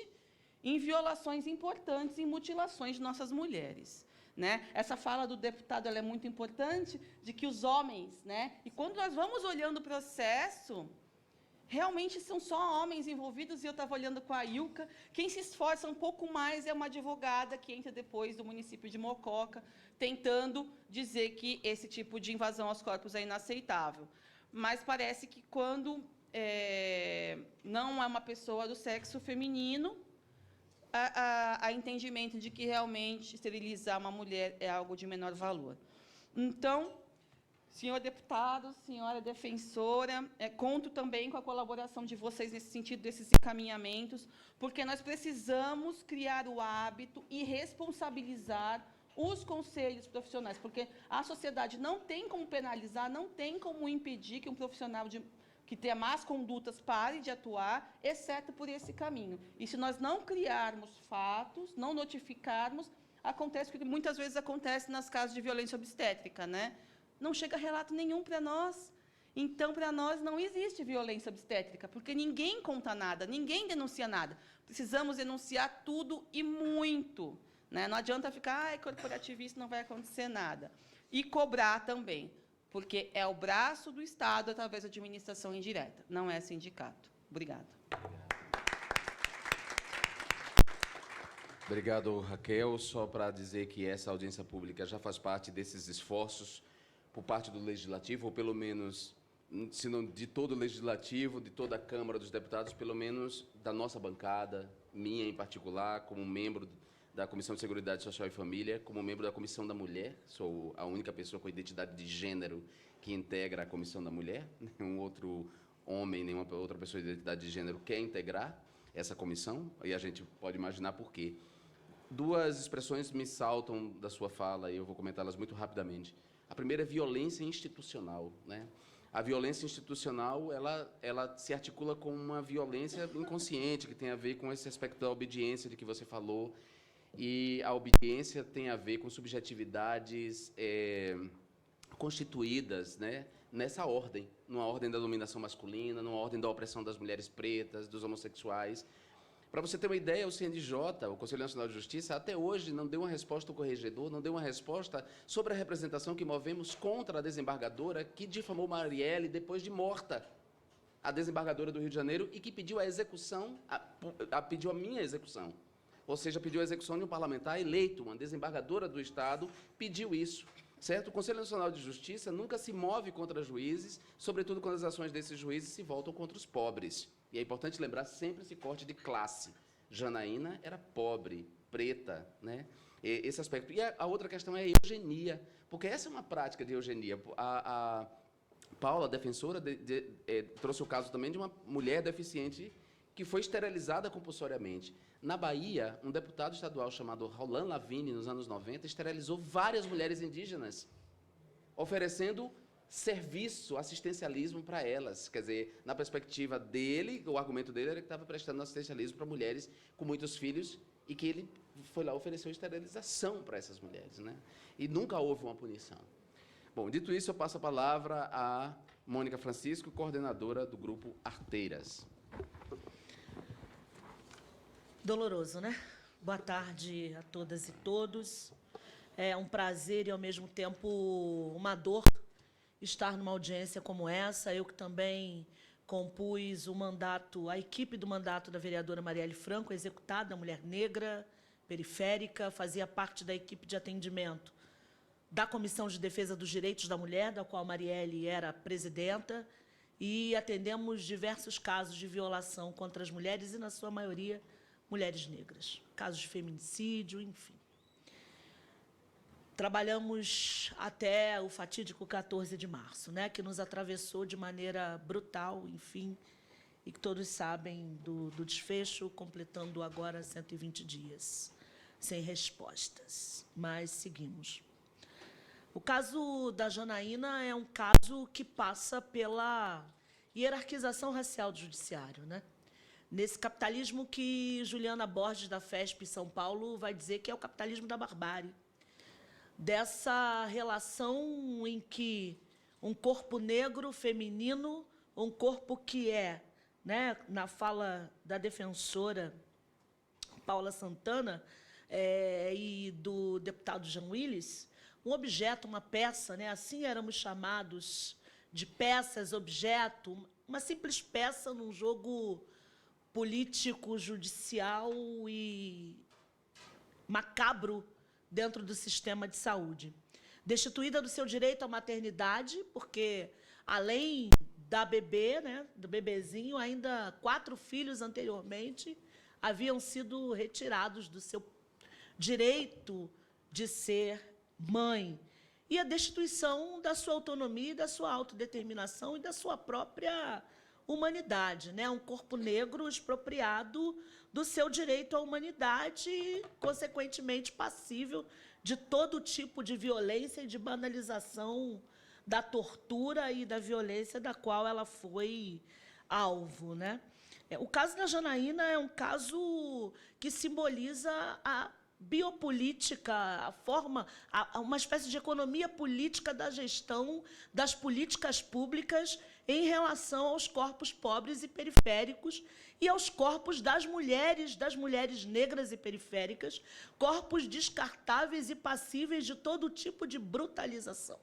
em violações importantes, em mutilações de nossas mulheres, né? Essa fala do deputado ela é muito importante, de que os homens, né? E quando nós vamos olhando o processo, realmente são só homens envolvidos, e eu estava olhando com a Ilka, quem se esforça um pouco mais é uma advogada que entra depois do município de Mococa, tentando dizer que esse tipo de invasão aos corpos é inaceitável. Mas parece que quando não é uma pessoa do sexo feminino, há entendimento de que realmente esterilizar uma mulher é algo de menor valor. Então, senhor deputado, senhora defensora, conto também com a colaboração de vocês nesse sentido, desses encaminhamentos, porque nós precisamos criar o hábito e responsabilizar os conselhos profissionais, porque a sociedade não tem como penalizar, não tem como impedir que um profissional que tenha más condutas pare de atuar, exceto por esse caminho. E se nós não criarmos fatos, não notificarmos, acontece o que muitas vezes acontece nas casos de violência obstétrica, né? Não chega relato nenhum para nós. Então, para nós, não existe violência obstétrica, porque ninguém conta nada, ninguém denuncia nada. Precisamos denunciar tudo e muito, né? Não adianta ficar, corporativista, não vai acontecer nada. E cobrar também, porque é o braço do Estado através da administração indireta, não é sindicato. Obrigada. Obrigado, Raquel. Só para dizer que essa audiência pública já faz parte desses esforços por parte do Legislativo, ou pelo menos, se não de todo o Legislativo, de toda a Câmara dos Deputados, pelo menos da nossa bancada, minha em particular, como membro da Comissão de Seguridade Social e Família, como membro da Comissão da Mulher, sou a única pessoa com identidade de gênero que integra a Comissão da Mulher, nenhum outro homem, nenhuma outra pessoa de identidade de gênero quer integrar essa comissão, e a gente pode imaginar por quê. Duas expressões me saltam da sua fala, e eu vou comentá-las muito rapidamente. A primeira é violência institucional, né? A violência institucional, ela se articula com uma violência inconsciente, que tem a ver com esse aspecto da obediência de que você falou, e a obediência tem a ver com subjetividades constituídas, né, nessa ordem, numa ordem da dominação masculina, numa ordem da opressão das mulheres pretas, dos homossexuais. Para você ter uma ideia, o CNJ, o Conselho Nacional de Justiça, até hoje não deu uma resposta ao corregedor, não deu uma resposta sobre a representação que movemos contra a desembargadora que difamou Marielle depois de morta, a desembargadora do Rio de Janeiro, e que pediu a execução, pediu a minha execução. Ou seja, pediu a execução de um parlamentar eleito, uma desembargadora do Estado pediu isso, certo? O Conselho Nacional de Justiça nunca se move contra juízes, sobretudo quando as ações desses juízes se voltam contra os pobres. E é importante lembrar sempre esse corte de classe. Janaína era pobre, preta, né? Esse aspecto. E a outra questão é a eugenia, porque essa é uma prática de eugenia. A Paula, a defensora, trouxe o caso também de uma mulher deficiente que foi esterilizada compulsoriamente. Na Bahia, um deputado estadual chamado Roland Lavigne, nos anos 90, esterilizou várias mulheres indígenas, oferecendo serviço, assistencialismo para elas. Quer dizer, na perspectiva dele, o argumento dele era que estava prestando assistencialismo para mulheres com muitos filhos e que ele foi lá e ofereceu esterilização para essas mulheres, né? E nunca houve uma punição. Bom, dito isso, eu passo a palavra a Mônica Francisco, coordenadora do Grupo Arteiras. Doloroso, né? Boa tarde a todas e todos. É um prazer e, ao mesmo tempo, uma dor estar numa audiência como essa. Eu que também compus a equipe do mandato da vereadora Marielle Franco, executada, mulher negra, periférica, fazia parte da equipe de atendimento da Comissão de Defesa dos Direitos da Mulher, da qual Marielle era presidenta, e atendemos diversos casos de violação contra as mulheres e, na sua maioria, mulheres negras, casos de feminicídio, enfim. Trabalhamos até o fatídico 14 de março, né, que nos atravessou de maneira brutal, enfim, e que todos sabem do desfecho, completando agora 120 dias, sem respostas. Mas seguimos. O caso da Janaína é um caso que passa pela hierarquização racial do judiciário, né? Nesse capitalismo que Juliana Borges, da FESP São Paulo, vai dizer que é o capitalismo da barbárie. Dessa relação em que um corpo negro, feminino, um corpo que é, né, na fala da defensora Paula Santana e do deputado Jean Willis, um objeto, uma peça, né, assim éramos chamados de peças, objeto, uma simples peça num jogo político, judicial e macabro dentro do sistema de saúde. Destituída do seu direito à maternidade, porque, além da bebê, né, do bebezinho, ainda 4 filhos anteriormente haviam sido retirados do seu direito de ser mãe. E a destituição da sua autonomia, da sua autodeterminação e da sua própria humanidade, né? Um corpo negro expropriado do seu direito à humanidade e, consequentemente, passível de todo tipo de violência e de banalização da tortura e da violência da qual ela foi alvo, né? O caso da Janaína é um caso que simboliza a biopolítica, a forma, uma espécie de economia política da gestão das políticas públicas em relação aos corpos pobres e periféricos e aos corpos das mulheres negras e periféricas, corpos descartáveis e passíveis de todo tipo de brutalização.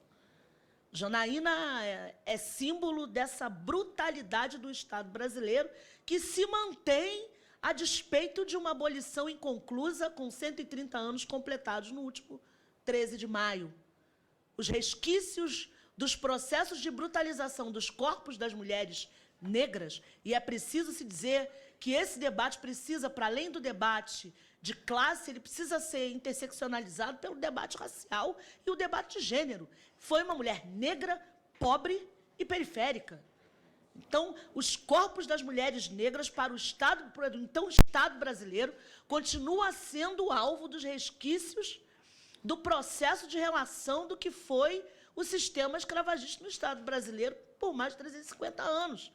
Janaína é símbolo dessa brutalidade do Estado brasileiro que se mantém a despeito de uma abolição inconclusa com 130 anos completados no último 13 de maio. Os resquícios dos processos de brutalização dos corpos das mulheres negras, e é preciso se dizer que esse debate precisa, para além do debate de classe, ele precisa ser interseccionalizado pelo debate racial e o debate de gênero. Foi uma mulher negra, pobre e periférica. Então, os corpos das mulheres negras para o Estado brasileiro continua sendo alvo dos resquícios do processo de relação do que foi o sistema escravagista no Estado brasileiro por mais de 350 anos.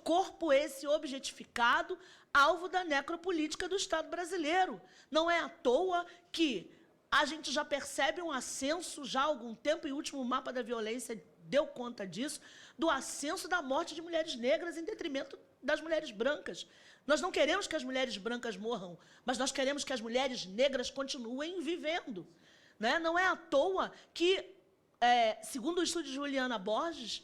Corpo esse objetificado, alvo da necropolítica do Estado brasileiro. Não é à toa que a gente já percebe um ascenso já há algum tempo, e o último mapa da violência deu conta disso, do ascenso da morte de mulheres negras em detrimento das mulheres brancas. Nós não queremos que as mulheres brancas morram, mas nós queremos que as mulheres negras continuem vivendo, né? Não é à toa que, segundo o estudo de Juliana Borges,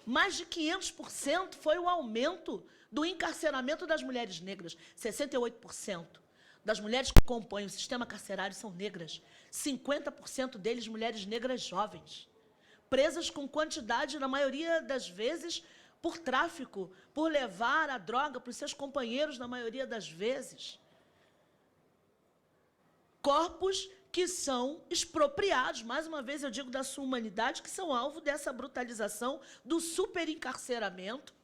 mais de 500% foi o aumento do encarceramento das mulheres negras. 68% das mulheres que compõem o sistema carcerário são negras. 50% deles mulheres negras jovens, presas com quantidade, na maioria das vezes, por tráfico, por levar a droga para os seus companheiros, na maioria das vezes. Corpos que são expropriados, mais uma vez eu digo, da sua humanidade, que são alvo dessa brutalização, do superencarceramento,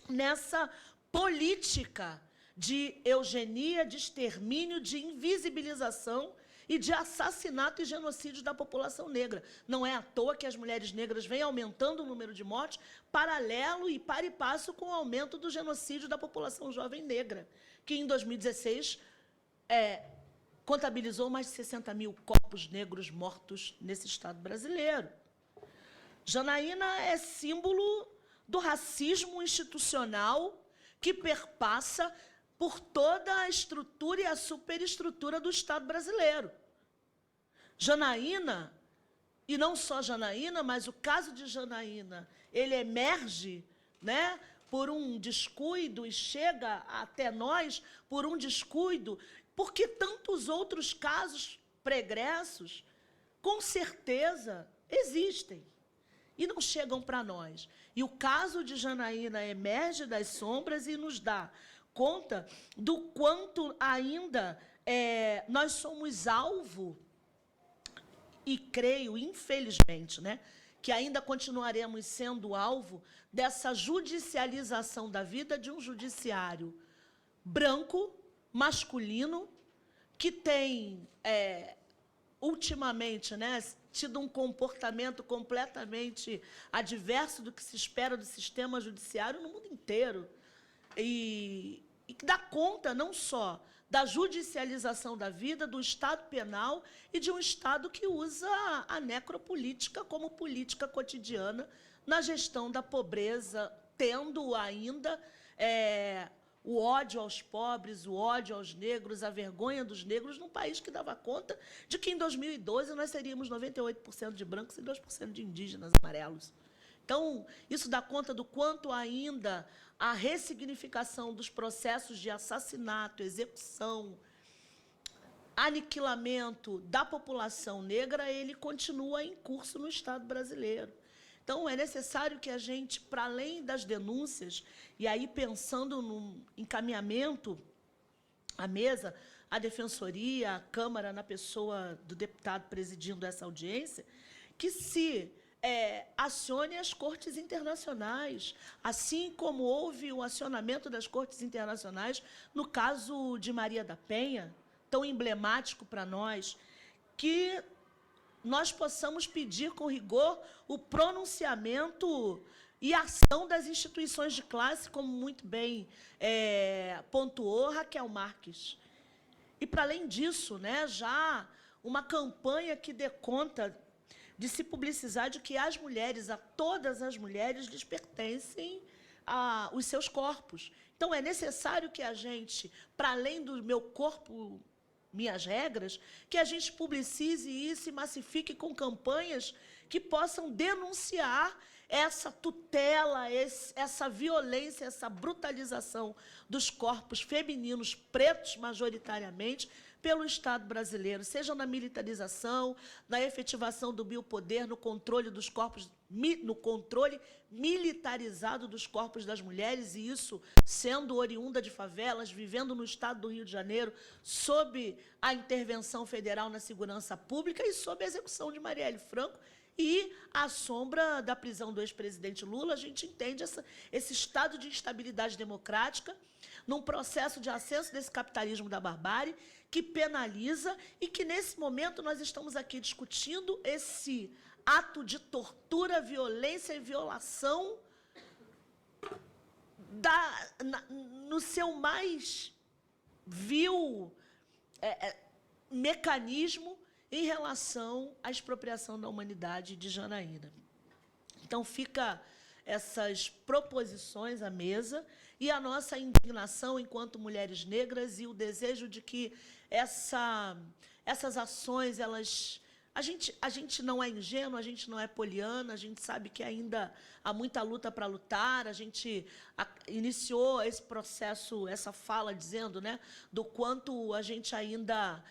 nessa política de eugenia, de extermínio, de invisibilização e de assassinato e genocídio da população negra. Não é à toa que as mulheres negras vêm aumentando o número de mortes, paralelo e par e passo com o aumento do genocídio da população jovem negra, que em 2016 contabilizou mais de 60 mil corpos negros mortos nesse Estado brasileiro. Janaína é símbolo do racismo institucional que perpassa por toda a estrutura e a superestrutura do Estado brasileiro. Janaína, e não só Janaína, mas o caso de Janaína, ele emerge né, por um descuido e chega até nós por um descuido, porque tantos outros casos pregressos, com certeza, existem e não chegam para nós. E o caso de Janaína emerge das sombras e nos dá conta do quanto ainda nós somos alvo, e creio, infelizmente, né, que ainda continuaremos sendo alvo dessa judicialização da vida de um judiciário branco, masculino, que tem, ultimamente, né, tido um comportamento completamente adverso do que se espera do sistema judiciário no mundo inteiro. E que dá conta não só da judicialização da vida, do Estado penal e de um Estado que usa a necropolítica como política cotidiana na gestão da pobreza, tendo ainda o ódio aos pobres, o ódio aos negros, a vergonha dos negros, num país que dava conta de que, em 2012, nós teríamos 98% de brancos e 2% de indígenas amarelos. Então, isso dá conta do quanto ainda a ressignificação dos processos de assassinato, execução, aniquilamento da população negra, ele continua em curso no Estado brasileiro. Então, é necessário que a gente, para além das denúncias, e aí pensando no encaminhamento à mesa, a Defensoria, a Câmara, na pessoa do deputado presidindo essa audiência, que se acione as cortes internacionais, assim como houve o acionamento das cortes internacionais no caso de Maria da Penha, tão emblemático para nós, que nós possamos pedir com rigor o pronunciamento e ação das instituições de classe, como muito bem pontuou Raquel Marques. E, para além disso, né, já uma campanha que dê conta de se publicizar de que as mulheres, a todas as mulheres, lhes pertencem os seus corpos. Então, é necessário que a gente, para além do meu corpo, minhas regras, que a gente publicize isso e massifique com campanhas que possam denunciar essa tutela, essa violência, essa brutalização dos corpos femininos pretos, majoritariamente, pelo Estado brasileiro, seja na militarização, na efetivação do biopoder, no controle dos corpos, no controle militarizado dos corpos das mulheres, e isso sendo oriunda de favelas, vivendo no Estado do Rio de Janeiro, sob a intervenção federal na segurança pública e sob a execução de Marielle Franco, e, à sombra da prisão do ex-presidente Lula, a gente entende esse estado de instabilidade democrática, num processo de ascenso desse capitalismo da barbárie, que penaliza e que, nesse momento, nós estamos aqui discutindo esse ato de tortura, violência e violação no seu mais vil mecanismo em relação à expropriação da humanidade de Janaína. Então, fica essas proposições à mesa e a nossa indignação enquanto mulheres negras e o desejo de que essas ações, a gente não é ingênuo, a gente não é poliana, a gente sabe que ainda há muita luta para lutar, a gente iniciou esse processo, essa fala dizendo, né, do quanto a gente ainda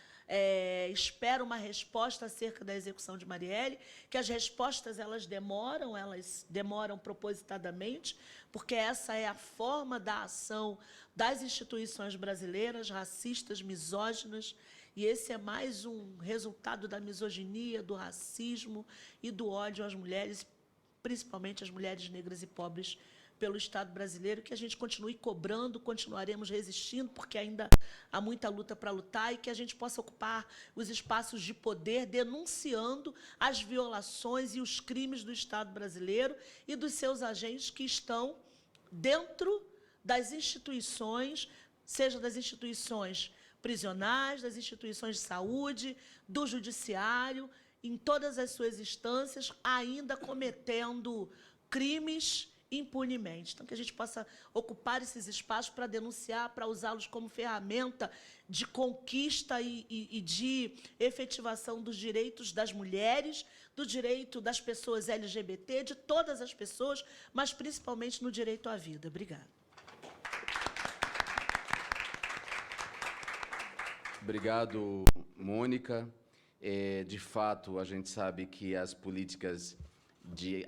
espera uma resposta acerca da execução de Marielle, que as respostas elas demoram propositadamente, porque essa é a forma da ação das instituições brasileiras, racistas, misóginas, e esse é mais um resultado da misoginia, do racismo e do ódio às mulheres, principalmente às mulheres negras e pobres, pelo Estado brasileiro, que a gente continue cobrando, continuaremos resistindo, porque ainda há muita luta para lutar, e que a gente possa ocupar os espaços de poder, denunciando as violações e os crimes do Estado brasileiro e dos seus agentes que estão dentro das instituições, seja das instituições prisionais, das instituições de saúde, do judiciário, em todas as suas instâncias, ainda cometendo crimes impunemente. Então, que a gente possa ocupar esses espaços para denunciar, para usá-los como ferramenta de conquista e de efetivação dos direitos das mulheres, do direito das pessoas LGBT, de todas as pessoas, mas principalmente no direito à vida. Obrigada. Obrigado, Mônica. De fato, a gente sabe que a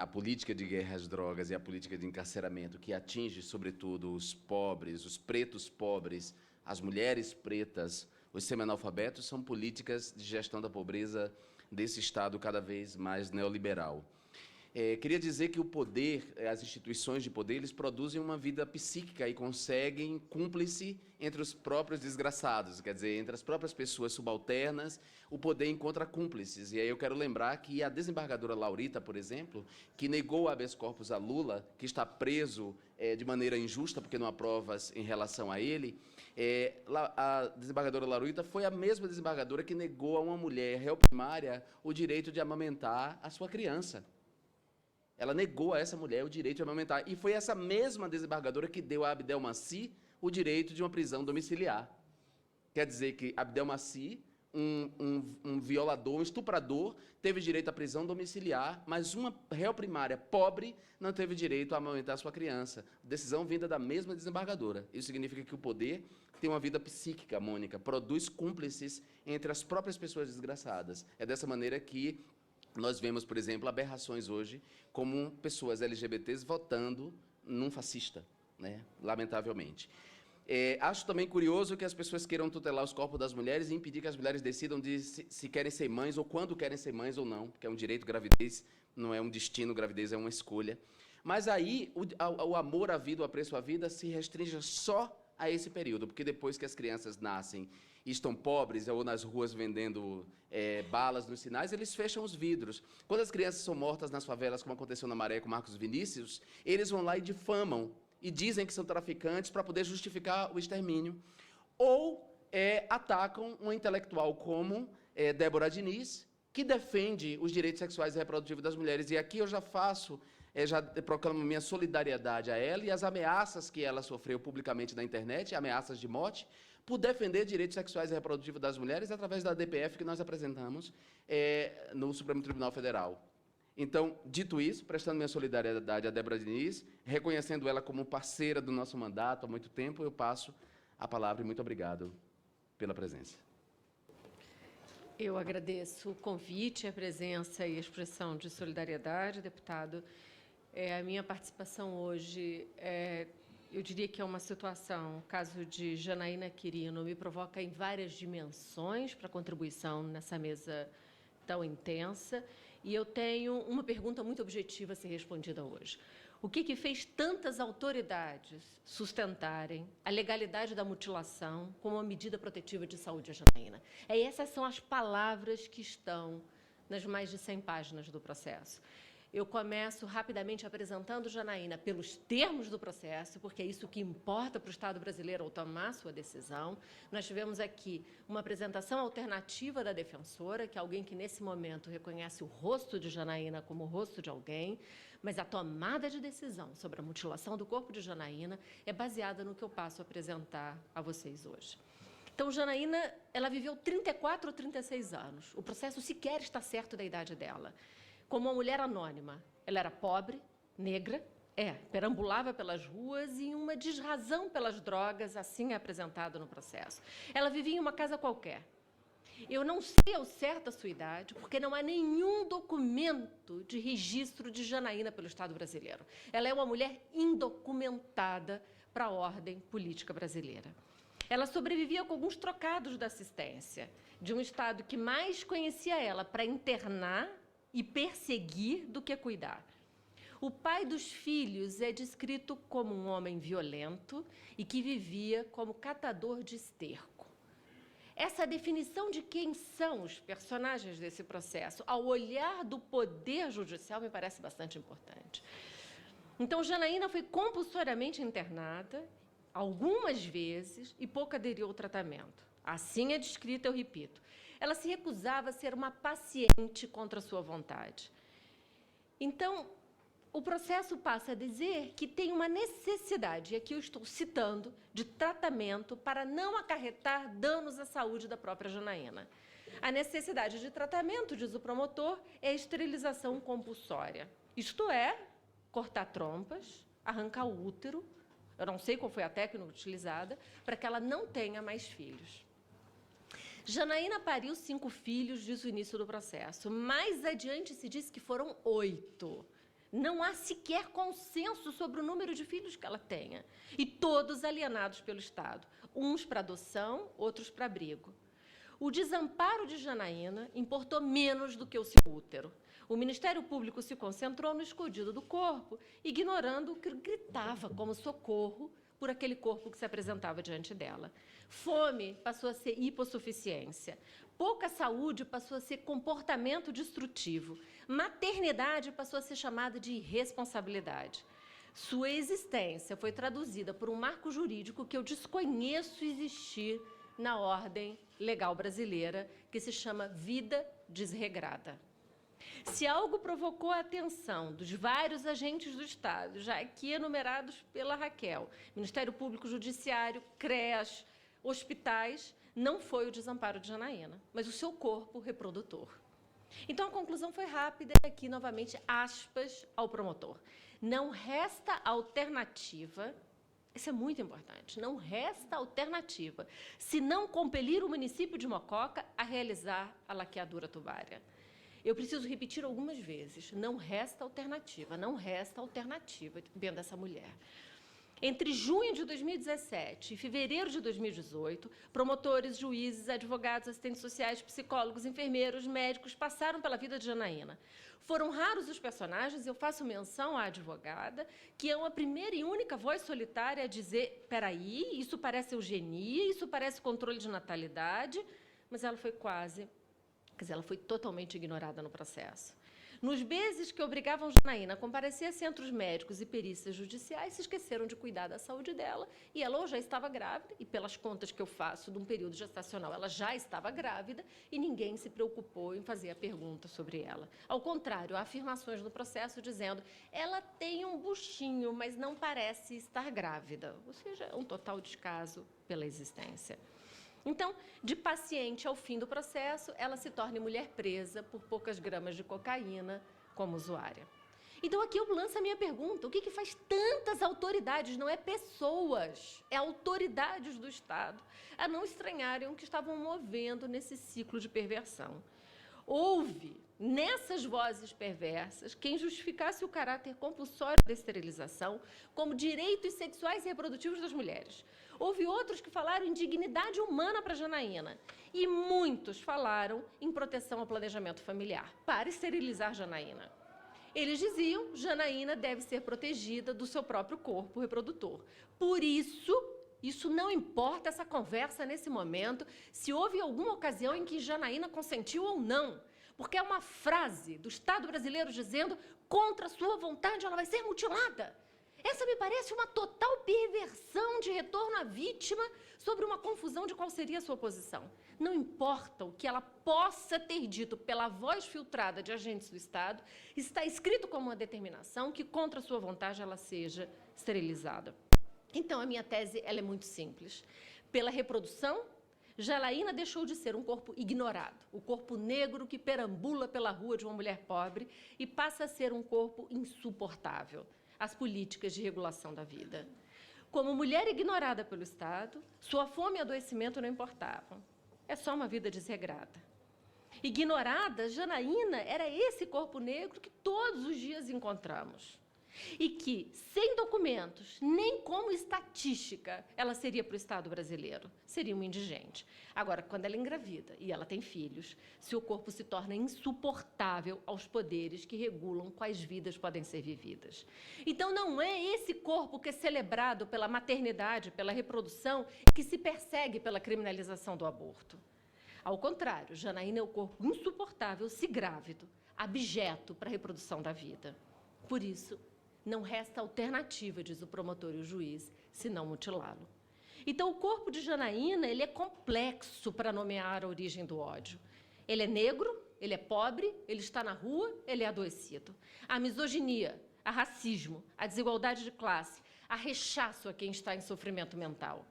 política de guerra às drogas e a política de encarceramento, que atinge, sobretudo, os pobres, os pretos pobres, as mulheres pretas, os semi-analfabetos, são políticas de gestão da pobreza desse Estado cada vez mais neoliberal. Queria dizer que o poder, as instituições de poder, eles produzem uma vida psíquica e conseguem cúmplice entre os próprios desgraçados, quer dizer, entre as próprias pessoas subalternas, o poder encontra cúmplices. E aí eu quero lembrar que a desembargadora Laurita, por exemplo, que negou o habeas corpus a Lula, que está preso de maneira injusta, porque não há provas em relação a ele, a desembargadora Laurita foi a mesma desembargadora que negou a uma mulher réu primária o direito de amamentar a sua criança. Ela negou a essa mulher o direito de amamentar. E foi essa mesma desembargadora que deu a Abdel Maci o direito de uma prisão domiciliar. Quer dizer que Abdel Maci, um violador, um estuprador, teve direito à prisão domiciliar, mas uma réu primária pobre não teve direito a amamentar sua criança. Decisão vinda da mesma desembargadora. Isso significa que o poder tem uma vida psíquica, Mônica, produz cúmplices entre as próprias pessoas desgraçadas. É dessa maneira que nós vemos, por exemplo, aberrações hoje, como pessoas LGBTs votando num fascista, né? Lamentavelmente. Acho também curioso que as pessoas queiram tutelar os corpos das mulheres e impedir que as mulheres decidam se querem ser mães ou quando querem ser mães ou não, porque é um direito, gravidez não é um destino, gravidez é uma escolha. Mas aí o amor à vida, o apreço à vida se restringe só a esse período, porque depois que as crianças nascem e estão pobres ou nas ruas vendendo balas nos sinais, eles fecham os vidros. Quando as crianças são mortas nas favelas, como aconteceu na Maré com Marcos Vinícius, eles vão lá e difamam e dizem que são traficantes para poder justificar o extermínio. Ou atacam uma intelectual como Débora Diniz, que defende os direitos sexuais e reprodutivos das mulheres. E aqui eu já já proclamo minha solidariedade a ela e as ameaças que ela sofreu publicamente na internet, ameaças de morte, por defender direitos sexuais e reprodutivos das mulheres através da DPF que nós apresentamos no Supremo Tribunal Federal. Então, dito isso, prestando minha solidariedade a Débora Diniz, reconhecendo ela como parceira do nosso mandato há muito tempo, eu passo a palavra e muito obrigado pela presença. Eu agradeço o convite, a presença e a expressão de solidariedade, deputado. A minha participação hoje, eu diria que é uma situação, o caso de Janaína Quirino, me provoca em várias dimensões para contribuição nessa mesa tão intensa, e eu tenho uma pergunta muito objetiva a ser respondida hoje. O que fez tantas autoridades sustentarem a legalidade da mutilação como uma medida protetiva de saúde a Janaína? Essas são as palavras que estão nas mais de 100 páginas do processo. Eu começo rapidamente apresentando Janaína pelos termos do processo, porque é isso que importa para o Estado brasileiro ao tomar sua decisão. Nós tivemos aqui uma apresentação alternativa da defensora, que é alguém que, nesse momento, reconhece o rosto de Janaína como o rosto de alguém, mas a tomada de decisão sobre a mutilação do corpo de Janaína é baseada no que eu passo a apresentar a vocês hoje. Então, Janaína, ela viveu 34 ou 36 anos. O processo sequer está certo da idade dela. Como uma mulher anônima, ela era pobre, negra, perambulava pelas ruas e uma desrazão pelas drogas, assim é apresentado no processo. Ela vivia em uma casa qualquer. Eu não sei ao certo a sua idade, porque não há nenhum documento de registro de Janaína pelo Estado brasileiro. Ela é uma mulher indocumentada para a ordem política brasileira. Ela sobrevivia com alguns trocados da assistência de um Estado que mais conhecia ela para internar e perseguir do que cuidar. O pai dos filhos é descrito como um homem violento e que vivia como catador de esterco. Essa definição de quem são os personagens desse processo, ao olhar do poder judicial, me parece bastante importante. Então, Janaína foi compulsoriamente internada algumas vezes e pouco aderiu ao tratamento. Assim é descrita, eu repito. Ela se recusava a ser uma paciente contra a sua vontade. Então, o processo passa a dizer que tem uma necessidade, e aqui eu estou citando, de tratamento para não acarretar danos à saúde da própria Janaína. A necessidade de tratamento, diz o promotor, é a esterilização compulsória. Isto é, cortar trompas, arrancar o útero, eu não sei qual foi a técnica utilizada, para que ela não tenha mais filhos. Janaína pariu 5 filhos, diz o início do processo. Mais adiante se diz que foram 8. Não há sequer consenso sobre o número de filhos que ela tenha. E todos alienados pelo Estado. Uns para adoção, outros para abrigo. O desamparo de Janaína importou menos do que o seu útero. O Ministério Público se concentrou no escondido do corpo, ignorando o que gritava como socorro por aquele corpo que se apresentava diante dela. Fome passou a ser hipossuficiência. Pouca saúde passou a ser comportamento destrutivo. Maternidade passou a ser chamada de irresponsabilidade. Sua existência foi traduzida por um marco jurídico que eu desconheço existir na ordem legal brasileira, que se chama vida desregrada. Se algo provocou a atenção dos vários agentes do Estado, já aqui enumerados pela Raquel, Ministério Público, Judiciário, CREAS, hospitais, não foi o desamparo de Janaína, mas o seu corpo reprodutor. Então, a conclusão foi rápida, e aqui, novamente, aspas ao promotor. Não resta alternativa, isso é muito importante, não resta alternativa, se não compelir o município de Mococa a realizar a laqueadura tubária. Eu preciso repetir algumas vezes, não resta alternativa dentro dessa mulher. Entre junho de 2017 e fevereiro de 2018, promotores, juízes, advogados, assistentes sociais, psicólogos, enfermeiros, médicos passaram pela vida de Janaína. Foram raros os personagens, eu faço menção à advogada, que é uma primeira e única voz solitária a dizer, peraí, isso parece eugenia, isso parece controle de natalidade, mas ela foi ela foi totalmente ignorada no processo. Nos meses que obrigavam Janaína a comparecer a centros médicos e perícias judiciais, se esqueceram de cuidar da saúde dela, e ela ou já estava grávida, e pelas contas que eu faço de um período gestacional, ela já estava grávida, e ninguém se preocupou em fazer a pergunta sobre ela. Ao contrário, há afirmações no processo dizendo ela tem um buchinho, mas não parece estar grávida, ou seja, um total descaso pela existência. Então, de paciente ao fim do processo, ela se torna mulher presa por poucas gramas de cocaína como usuária. Então, aqui eu lanço a minha pergunta, o que faz tantas autoridades, não é pessoas, é autoridades do Estado, a não estranharem o que estavam movendo nesse ciclo de perversão? Houve, nessas vozes perversas, quem justificasse o caráter compulsório da esterilização como direitos sexuais e reprodutivos das mulheres. Houve outros que falaram em dignidade humana para Janaína. E muitos falaram em proteção ao planejamento familiar, para esterilizar Janaína. Eles diziam, Janaína deve ser protegida do seu próprio corpo reprodutor. Por isso não importa essa conversa nesse momento, se houve alguma ocasião em que Janaína consentiu ou não. Porque é uma frase do Estado brasileiro dizendo, contra sua vontade ela vai ser mutilada. Essa me parece uma total perversão de retorno à vítima sobre uma confusão de qual seria a sua posição. Não importa o que ela possa ter dito pela voz filtrada de agentes do Estado, está escrito como uma determinação que, contra sua vontade, ela seja esterilizada. Então, a minha tese ela é muito simples. Pela reprodução, Janaína deixou de ser um corpo ignorado, o corpo negro que perambula pela rua de uma mulher pobre, e passa a ser um corpo insuportável às políticas de regulação da vida. Como mulher ignorada pelo Estado, sua fome e adoecimento não importavam. É só uma vida desregrada. Ignorada, Janaína era esse corpo negro que todos os dias encontramos. E que, sem documentos, nem como estatística, ela seria para o Estado brasileiro. Seria uma indigente. Agora, quando ela é engravida e ela tem filhos, seu corpo se torna insuportável aos poderes que regulam quais vidas podem ser vividas. Então, não é esse corpo que é celebrado pela maternidade, pela reprodução, que se persegue pela criminalização do aborto. Ao contrário, Janaína é o corpo insuportável, se grávido, abjeto para a reprodução da vida. Por isso, não resta alternativa, diz o promotor e o juiz, senão mutilá-lo. Então, o corpo de Janaína ele é complexo para nomear a origem do ódio. Ele é negro, ele é pobre, ele está na rua, ele é adoecido. A misoginia, a racismo, a desigualdade de classe, a rechaço a quem está em sofrimento mental.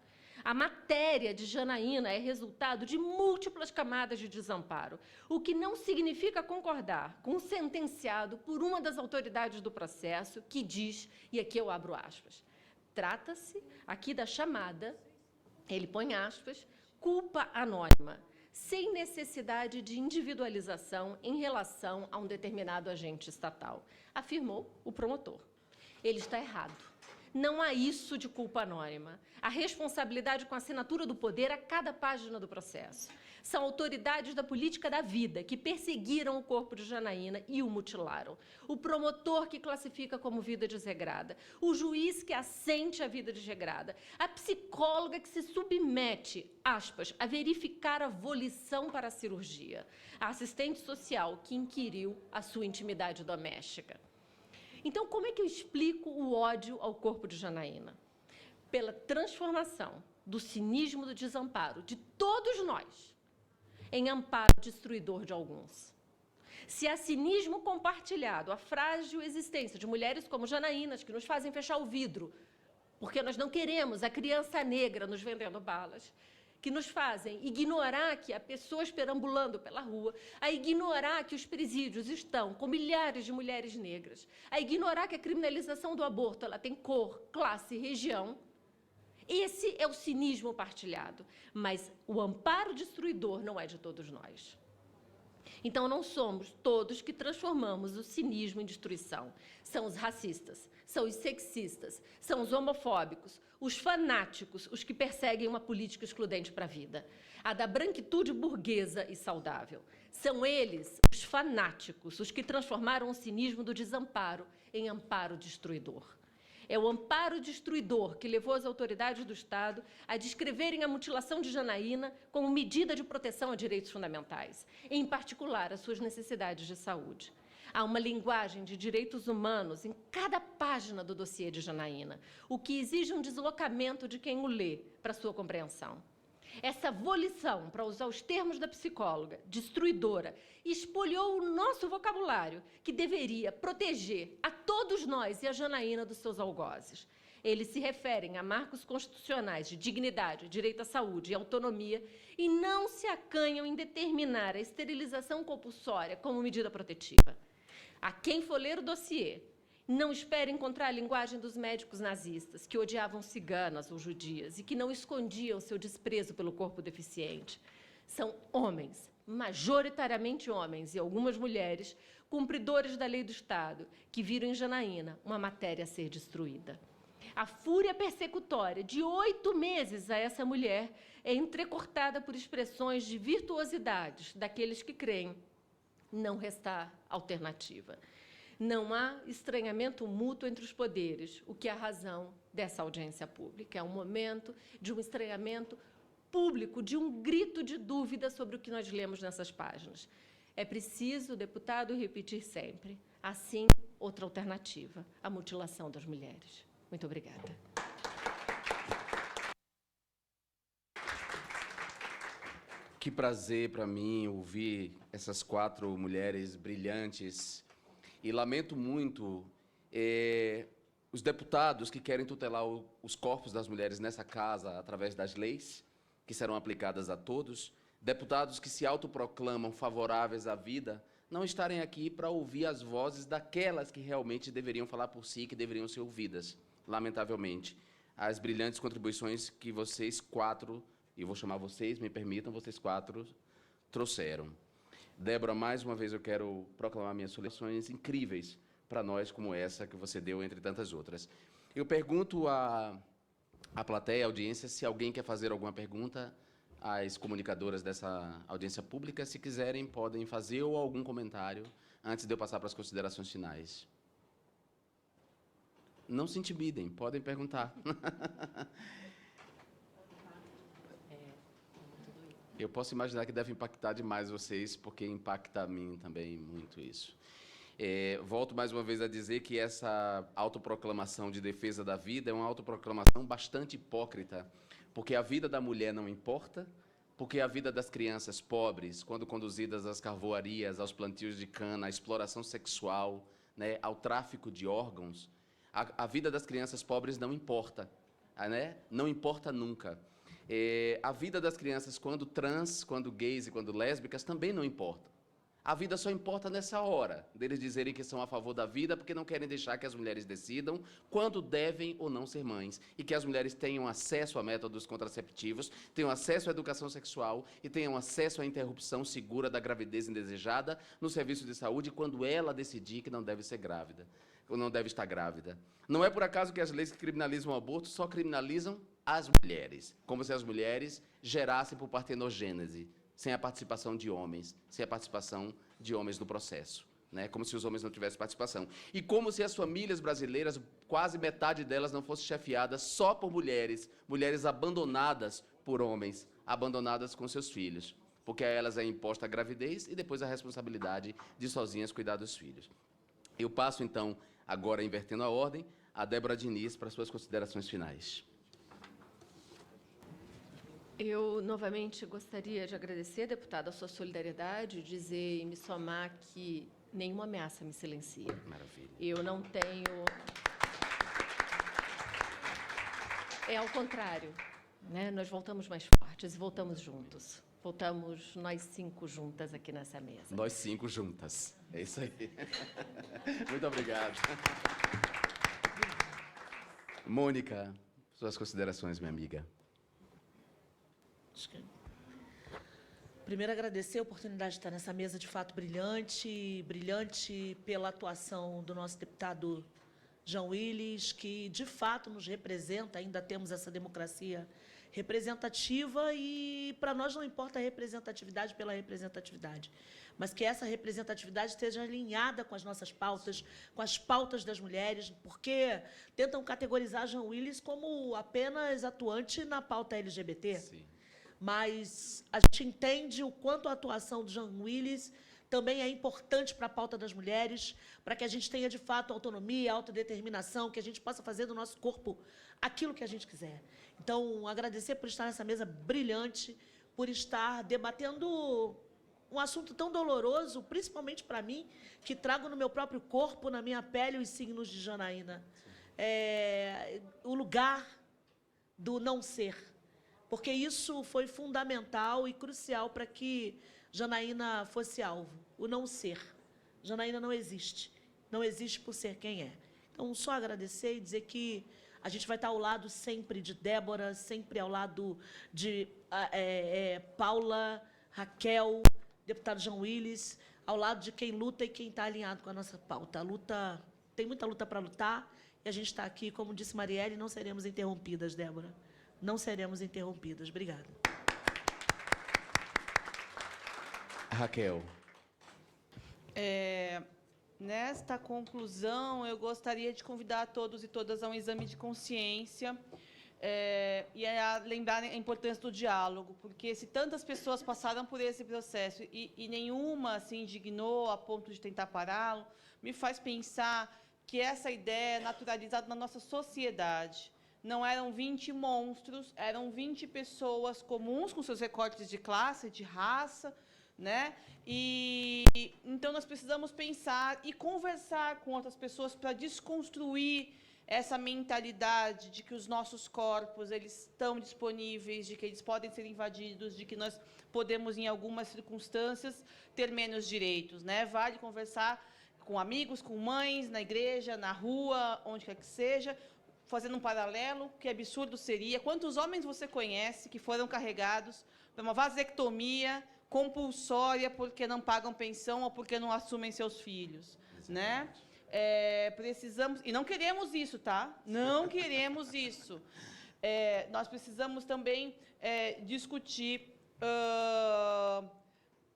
A matéria de Janaína é resultado de múltiplas camadas de desamparo, o que não significa concordar com o sentenciado por uma das autoridades do processo, que diz, e aqui eu abro aspas, trata-se aqui da chamada, ele põe aspas, culpa anônima, sem necessidade de individualização em relação a um determinado agente estatal, afirmou o promotor. Ele está errado. Não há isso de culpa anônima. A responsabilidade com a assinatura do poder a cada página do processo. São autoridades da política da vida que perseguiram o corpo de Janaína e o mutilaram. O promotor que classifica como vida desregrada. O juiz que assente a vida desregrada. A psicóloga que se submete, aspas, a verificar a volição para a cirurgia. A assistente social que inquiriu a sua intimidade doméstica. Então, como é que eu explico o ódio ao corpo de Janaína? Pela transformação do cinismo do desamparo de todos nós em amparo destruidor de alguns. Se há cinismo compartilhado, a frágil existência de mulheres como Janaínas, que nos fazem fechar o vidro, porque nós não queremos a criança negra nos vendendo balas, que nos fazem ignorar que há pessoas perambulando pela rua, a ignorar que os presídios estão com milhares de mulheres negras, a ignorar que a criminalização do aborto ela tem cor, classe, região. Esse é o cinismo partilhado, mas o amparo destruidor não é de todos nós. Então, não somos todos que transformamos o cinismo em destruição. São os racistas, são os sexistas, são os homofóbicos, os fanáticos, os que perseguem uma política excludente para a vida. A da branquitude burguesa e saudável. São eles, os fanáticos, os que transformaram o cinismo do desamparo em amparo destruidor. É o amparo destruidor que levou as autoridades do Estado a descreverem a mutilação de Janaína como medida de proteção a direitos fundamentais, em particular as suas necessidades de saúde. Há uma linguagem de direitos humanos em cada página do dossiê de Janaína, o que exige um deslocamento de quem o lê para sua compreensão. Essa volição, para usar os termos da psicóloga, destruidora, espoliou o nosso vocabulário, que deveria proteger a todos nós e a Janaína dos seus algozes. Eles se referem a marcos constitucionais de dignidade, direito à saúde e autonomia e não se acanham em determinar a esterilização compulsória como medida protetiva. A quem for ler o dossiê, não espere encontrar a linguagem dos médicos nazistas, que odiavam ciganas ou judias e que não escondiam seu desprezo pelo corpo deficiente. São homens, majoritariamente homens e algumas mulheres, cumpridores da lei do Estado, que viram em Janaína uma matéria a ser destruída. A fúria persecutória de 8 meses a essa mulher é entrecortada por expressões de virtuosidades daqueles que creem não restar alternativa. Não há estranhamento mútuo entre os poderes, o que é a razão dessa audiência pública. É um momento de um estranhamento público, de um grito de dúvida sobre o que nós lemos nessas páginas. É preciso, deputado, repetir sempre, assim, outra alternativa, a mutilação das mulheres. Muito obrigada. Que prazer para mim ouvir essas 4 mulheres brilhantes. E lamento muito os deputados que querem tutelar os corpos das mulheres nessa casa através das leis que serão aplicadas a todos, deputados que se autoproclamam favoráveis à vida, não estarem aqui para ouvir as vozes daquelas que realmente deveriam falar por si, que deveriam ser ouvidas, lamentavelmente. As brilhantes contribuições que vocês 4, e vou chamar vocês, me permitam, vocês 4 trouxeram. Débora, mais uma vez eu quero proclamar minhas solicitações incríveis para nós, como essa que você deu, entre tantas outras. Eu pergunto à plateia, à audiência, se alguém quer fazer alguma pergunta às comunicadoras dessa audiência pública. Se quiserem, podem fazer ou algum comentário antes de eu passar para as considerações finais. Não se intimidem, podem perguntar. Eu posso imaginar que deve impactar demais vocês, porque impacta a mim também muito isso. Volto mais uma vez a dizer que essa autoproclamação de defesa da vida é uma autoproclamação bastante hipócrita, porque a vida da mulher não importa, porque a vida das crianças pobres, quando conduzidas às carvoarias, aos plantios de cana, à exploração sexual, né, ao tráfico de órgãos, a vida das crianças pobres não importa, né? Não importa nunca. A vida das crianças, quando trans, quando gays e quando lésbicas, também não importa. A vida só importa nessa hora, deles dizerem que são a favor da vida porque não querem deixar que as mulheres decidam quando devem ou não ser mães, e que as mulheres tenham acesso a métodos contraceptivos, tenham acesso à educação sexual e tenham acesso à interrupção segura da gravidez indesejada no serviço de saúde quando ela decidir que não deve ser grávida, ou não deve estar grávida. Não é por acaso que as leis que criminalizam o aborto só criminalizam as mulheres, como se as mulheres gerassem por partenogênese, sem a participação de homens, sem a participação de homens no processo, né? Como se os homens não tivessem participação. E como se as famílias brasileiras, quase metade delas, não fosse chefiada só por mulheres, mulheres abandonadas por homens, abandonadas com seus filhos, porque a elas é imposta a gravidez e depois a responsabilidade de sozinhas cuidar dos filhos. Eu passo, então, agora invertendo a ordem, a Débora Diniz para suas considerações finais. Eu, novamente, gostaria de agradecer, deputada, a sua solidariedade, dizer e me somar que nenhuma ameaça me silencia. Maravilha. Eu não tenho... É ao contrário, né? Nós voltamos mais fortes e voltamos juntos. Voltamos nós 5 juntas aqui nessa mesa. Nós 5 juntas. É isso aí. Muito obrigado. Mônica, suas considerações, minha amiga. Primeiro, agradecer a oportunidade de estar nessa mesa de fato brilhante, brilhante pela atuação do nosso deputado João Willis, que de fato nos representa, ainda temos essa democracia representativa e para nós não importa a representatividade pela representatividade, mas que essa representatividade esteja alinhada com as nossas pautas, com as pautas das mulheres, porque tentam categorizar João Willis como apenas atuante na pauta LGBT. Sim. Mas a gente entende o quanto a atuação do João Willis também é importante para a pauta das mulheres, para que a gente tenha, de fato, autonomia, autodeterminação, que a gente possa fazer do nosso corpo aquilo que a gente quiser. Então, agradecer por estar nessa mesa brilhante, por estar debatendo um assunto tão doloroso, principalmente para mim, que trago no meu próprio corpo, na minha pele, os signos de Janaína. O lugar do não ser. Porque isso foi fundamental e crucial para que Janaína fosse alvo, o não ser. Janaína não existe. Não existe por ser quem é. Então, só agradecer e dizer que a gente vai estar ao lado sempre de Débora, sempre ao lado de Paula, Raquel, deputado João Willis, ao lado de quem luta e quem está alinhado com a nossa pauta. A luta, tem muita luta para lutar e a gente está aqui, como disse Marielle, não seremos interrompidas, Débora. Não seremos interrompidas. Obrigada. Raquel. Nesta conclusão, eu gostaria de convidar todos e todas a um exame de consciência e a lembrar a importância do diálogo, porque se tantas pessoas passaram por esse processo e nenhuma se indignou a ponto de tentar pará-lo, me faz pensar que essa ideia é naturalizada na nossa sociedade. Não eram 20 monstros, eram 20 pessoas comuns, com seus recortes de classe, de raça, né? E então nós precisamos pensar e conversar com outras pessoas para desconstruir essa mentalidade de que os nossos corpos eles estão disponíveis, de que eles podem ser invadidos, de que nós podemos, em algumas circunstâncias, ter menos direitos, né? Vale conversar com amigos, com mães, na igreja, na rua, onde quer que seja, fazendo um paralelo, que absurdo seria. Quantos homens você conhece que foram carregados para uma vasectomia compulsória porque não pagam pensão ou porque não assumem seus filhos, né? Precisamos, e não queremos isso, tá? Não queremos isso. Nós precisamos também discutir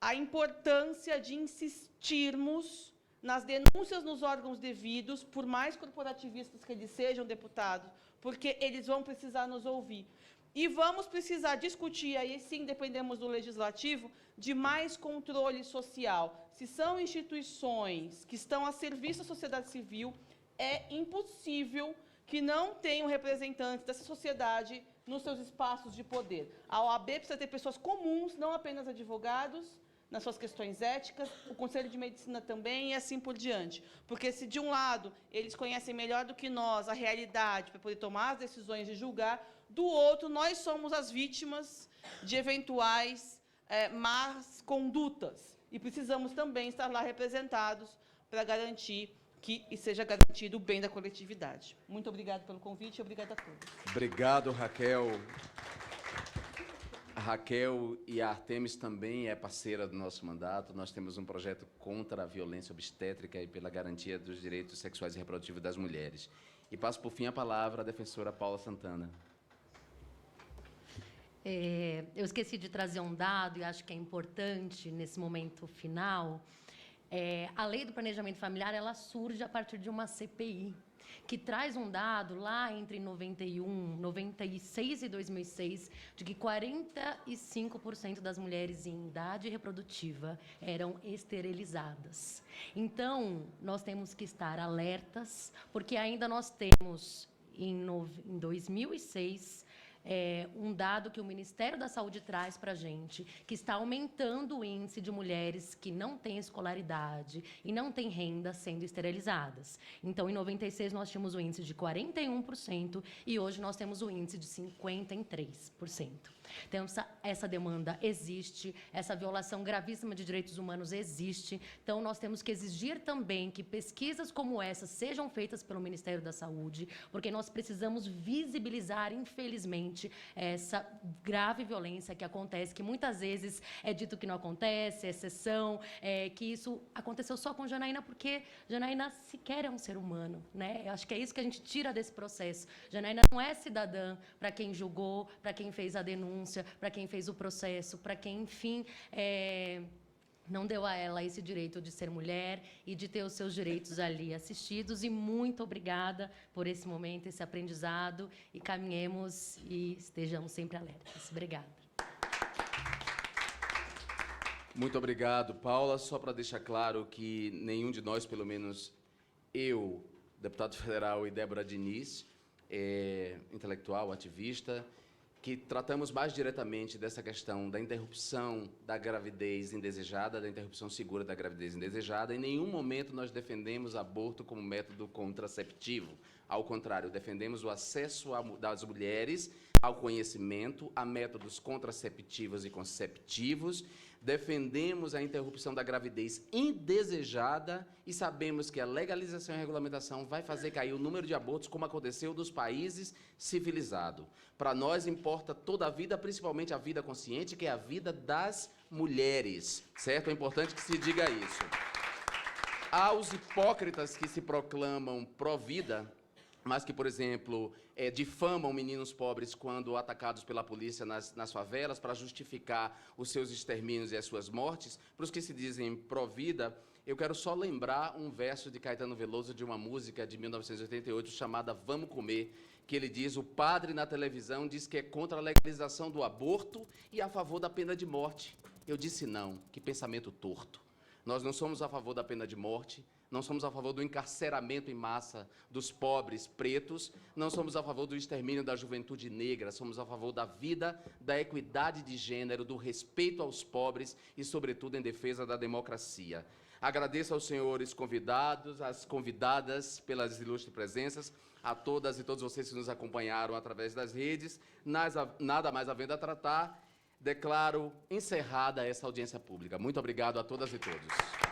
a importância de insistirmos nas denúncias nos órgãos devidos, por mais corporativistas que eles sejam, deputados, porque eles vão precisar nos ouvir. E vamos precisar discutir, aí sim dependemos do Legislativo, de mais controle social. Se são instituições que estão a serviço da sociedade civil, é impossível que não tenham representantes dessa sociedade nos seus espaços de poder. A OAB precisa ter pessoas comuns, não apenas advogados, nas suas questões éticas, o Conselho de Medicina também, e assim por diante. Porque se, de um lado, eles conhecem melhor do que nós a realidade para poder tomar as decisões e julgar, do outro, nós somos as vítimas de eventuais más condutas. E precisamos também estar lá representados para garantir que seja garantido o bem da coletividade. Muito obrigada pelo convite e obrigada a todos. Obrigado, Raquel. A Raquel e a Artemis também é parceira do nosso mandato. Nós temos um projeto contra a violência obstétrica e pela garantia dos direitos sexuais e reprodutivos das mulheres. E passo, por fim, a palavra à defensora Paula Santana. Eu esqueci de trazer um dado, e acho que é importante nesse momento final. A Lei do Planejamento Familiar, ela surge a partir de uma CPI, que traz um dado lá entre 96 e 2006, de que 45% das mulheres em idade reprodutiva eram esterilizadas. Então, nós temos que estar alertas, porque ainda nós temos, em 2006, um dado que o Ministério da Saúde traz para a gente, que está aumentando o índice de mulheres que não têm escolaridade e não têm renda sendo esterilizadas. Então, em 96, nós tínhamos o índice de 41% e hoje nós temos o índice de 53%. Então, essa demanda existe, essa violação gravíssima de direitos humanos existe. Então, nós temos que exigir também que pesquisas como essa sejam feitas pelo Ministério da Saúde, porque nós precisamos visibilizar, infelizmente, essa grave violência que acontece, que muitas vezes é dito que não acontece, é exceção, que isso aconteceu só com Janaína, porque Janaína sequer é um ser humano, né? Eu acho que é isso que a gente tira desse processo. Janaína não é cidadã para quem julgou, para quem fez a denúncia, para quem fez o processo, para quem, enfim, não deu a ela esse direito de ser mulher e de ter os seus direitos ali assistidos. E muito obrigada por esse momento, esse aprendizado, e caminhemos e estejamos sempre alertas. Obrigada. Muito obrigado, Paula. Só para deixar claro que nenhum de nós, pelo menos eu, deputado federal, e Débora Diniz, intelectual, ativista, que tratamos mais diretamente dessa questão da interrupção da gravidez indesejada, da interrupção segura da gravidez indesejada. Em nenhum momento nós defendemos aborto como método contraceptivo. Ao contrário, defendemos o acesso das mulheres ao conhecimento, a métodos contraceptivos e conceptivos. Defendemos a interrupção da gravidez indesejada e sabemos que a legalização e a regulamentação vai fazer cair o número de abortos, como aconteceu nos países civilizados. Para nós importa toda a vida, principalmente a vida consciente, que é a vida das mulheres, certo? É importante que se diga isso. Aos hipócritas que se proclamam pró-vida, mas que, por exemplo, difamam meninos pobres quando atacados pela polícia nas favelas para justificar os seus extermínios e as suas mortes, para os que se dizem pró-vida, eu quero só lembrar um verso de Caetano Veloso de uma música de 1988 chamada Vamos Comer, que ele diz: o padre na televisão diz que é contra a legalização do aborto e a favor da pena de morte. Eu disse não, que pensamento torto. Nós não somos a favor da pena de morte, não somos a favor do encarceramento em massa dos pobres pretos, não somos a favor do extermínio da juventude negra, somos a favor da vida, da equidade de gênero, do respeito aos pobres e, sobretudo, em defesa da democracia. Agradeço aos senhores convidados, às convidadas pelas ilustres presenças, a todas e todos vocês que nos acompanharam através das redes. Nada mais havendo a tratar, declaro encerrada essa audiência pública. Muito obrigado a todas e todos.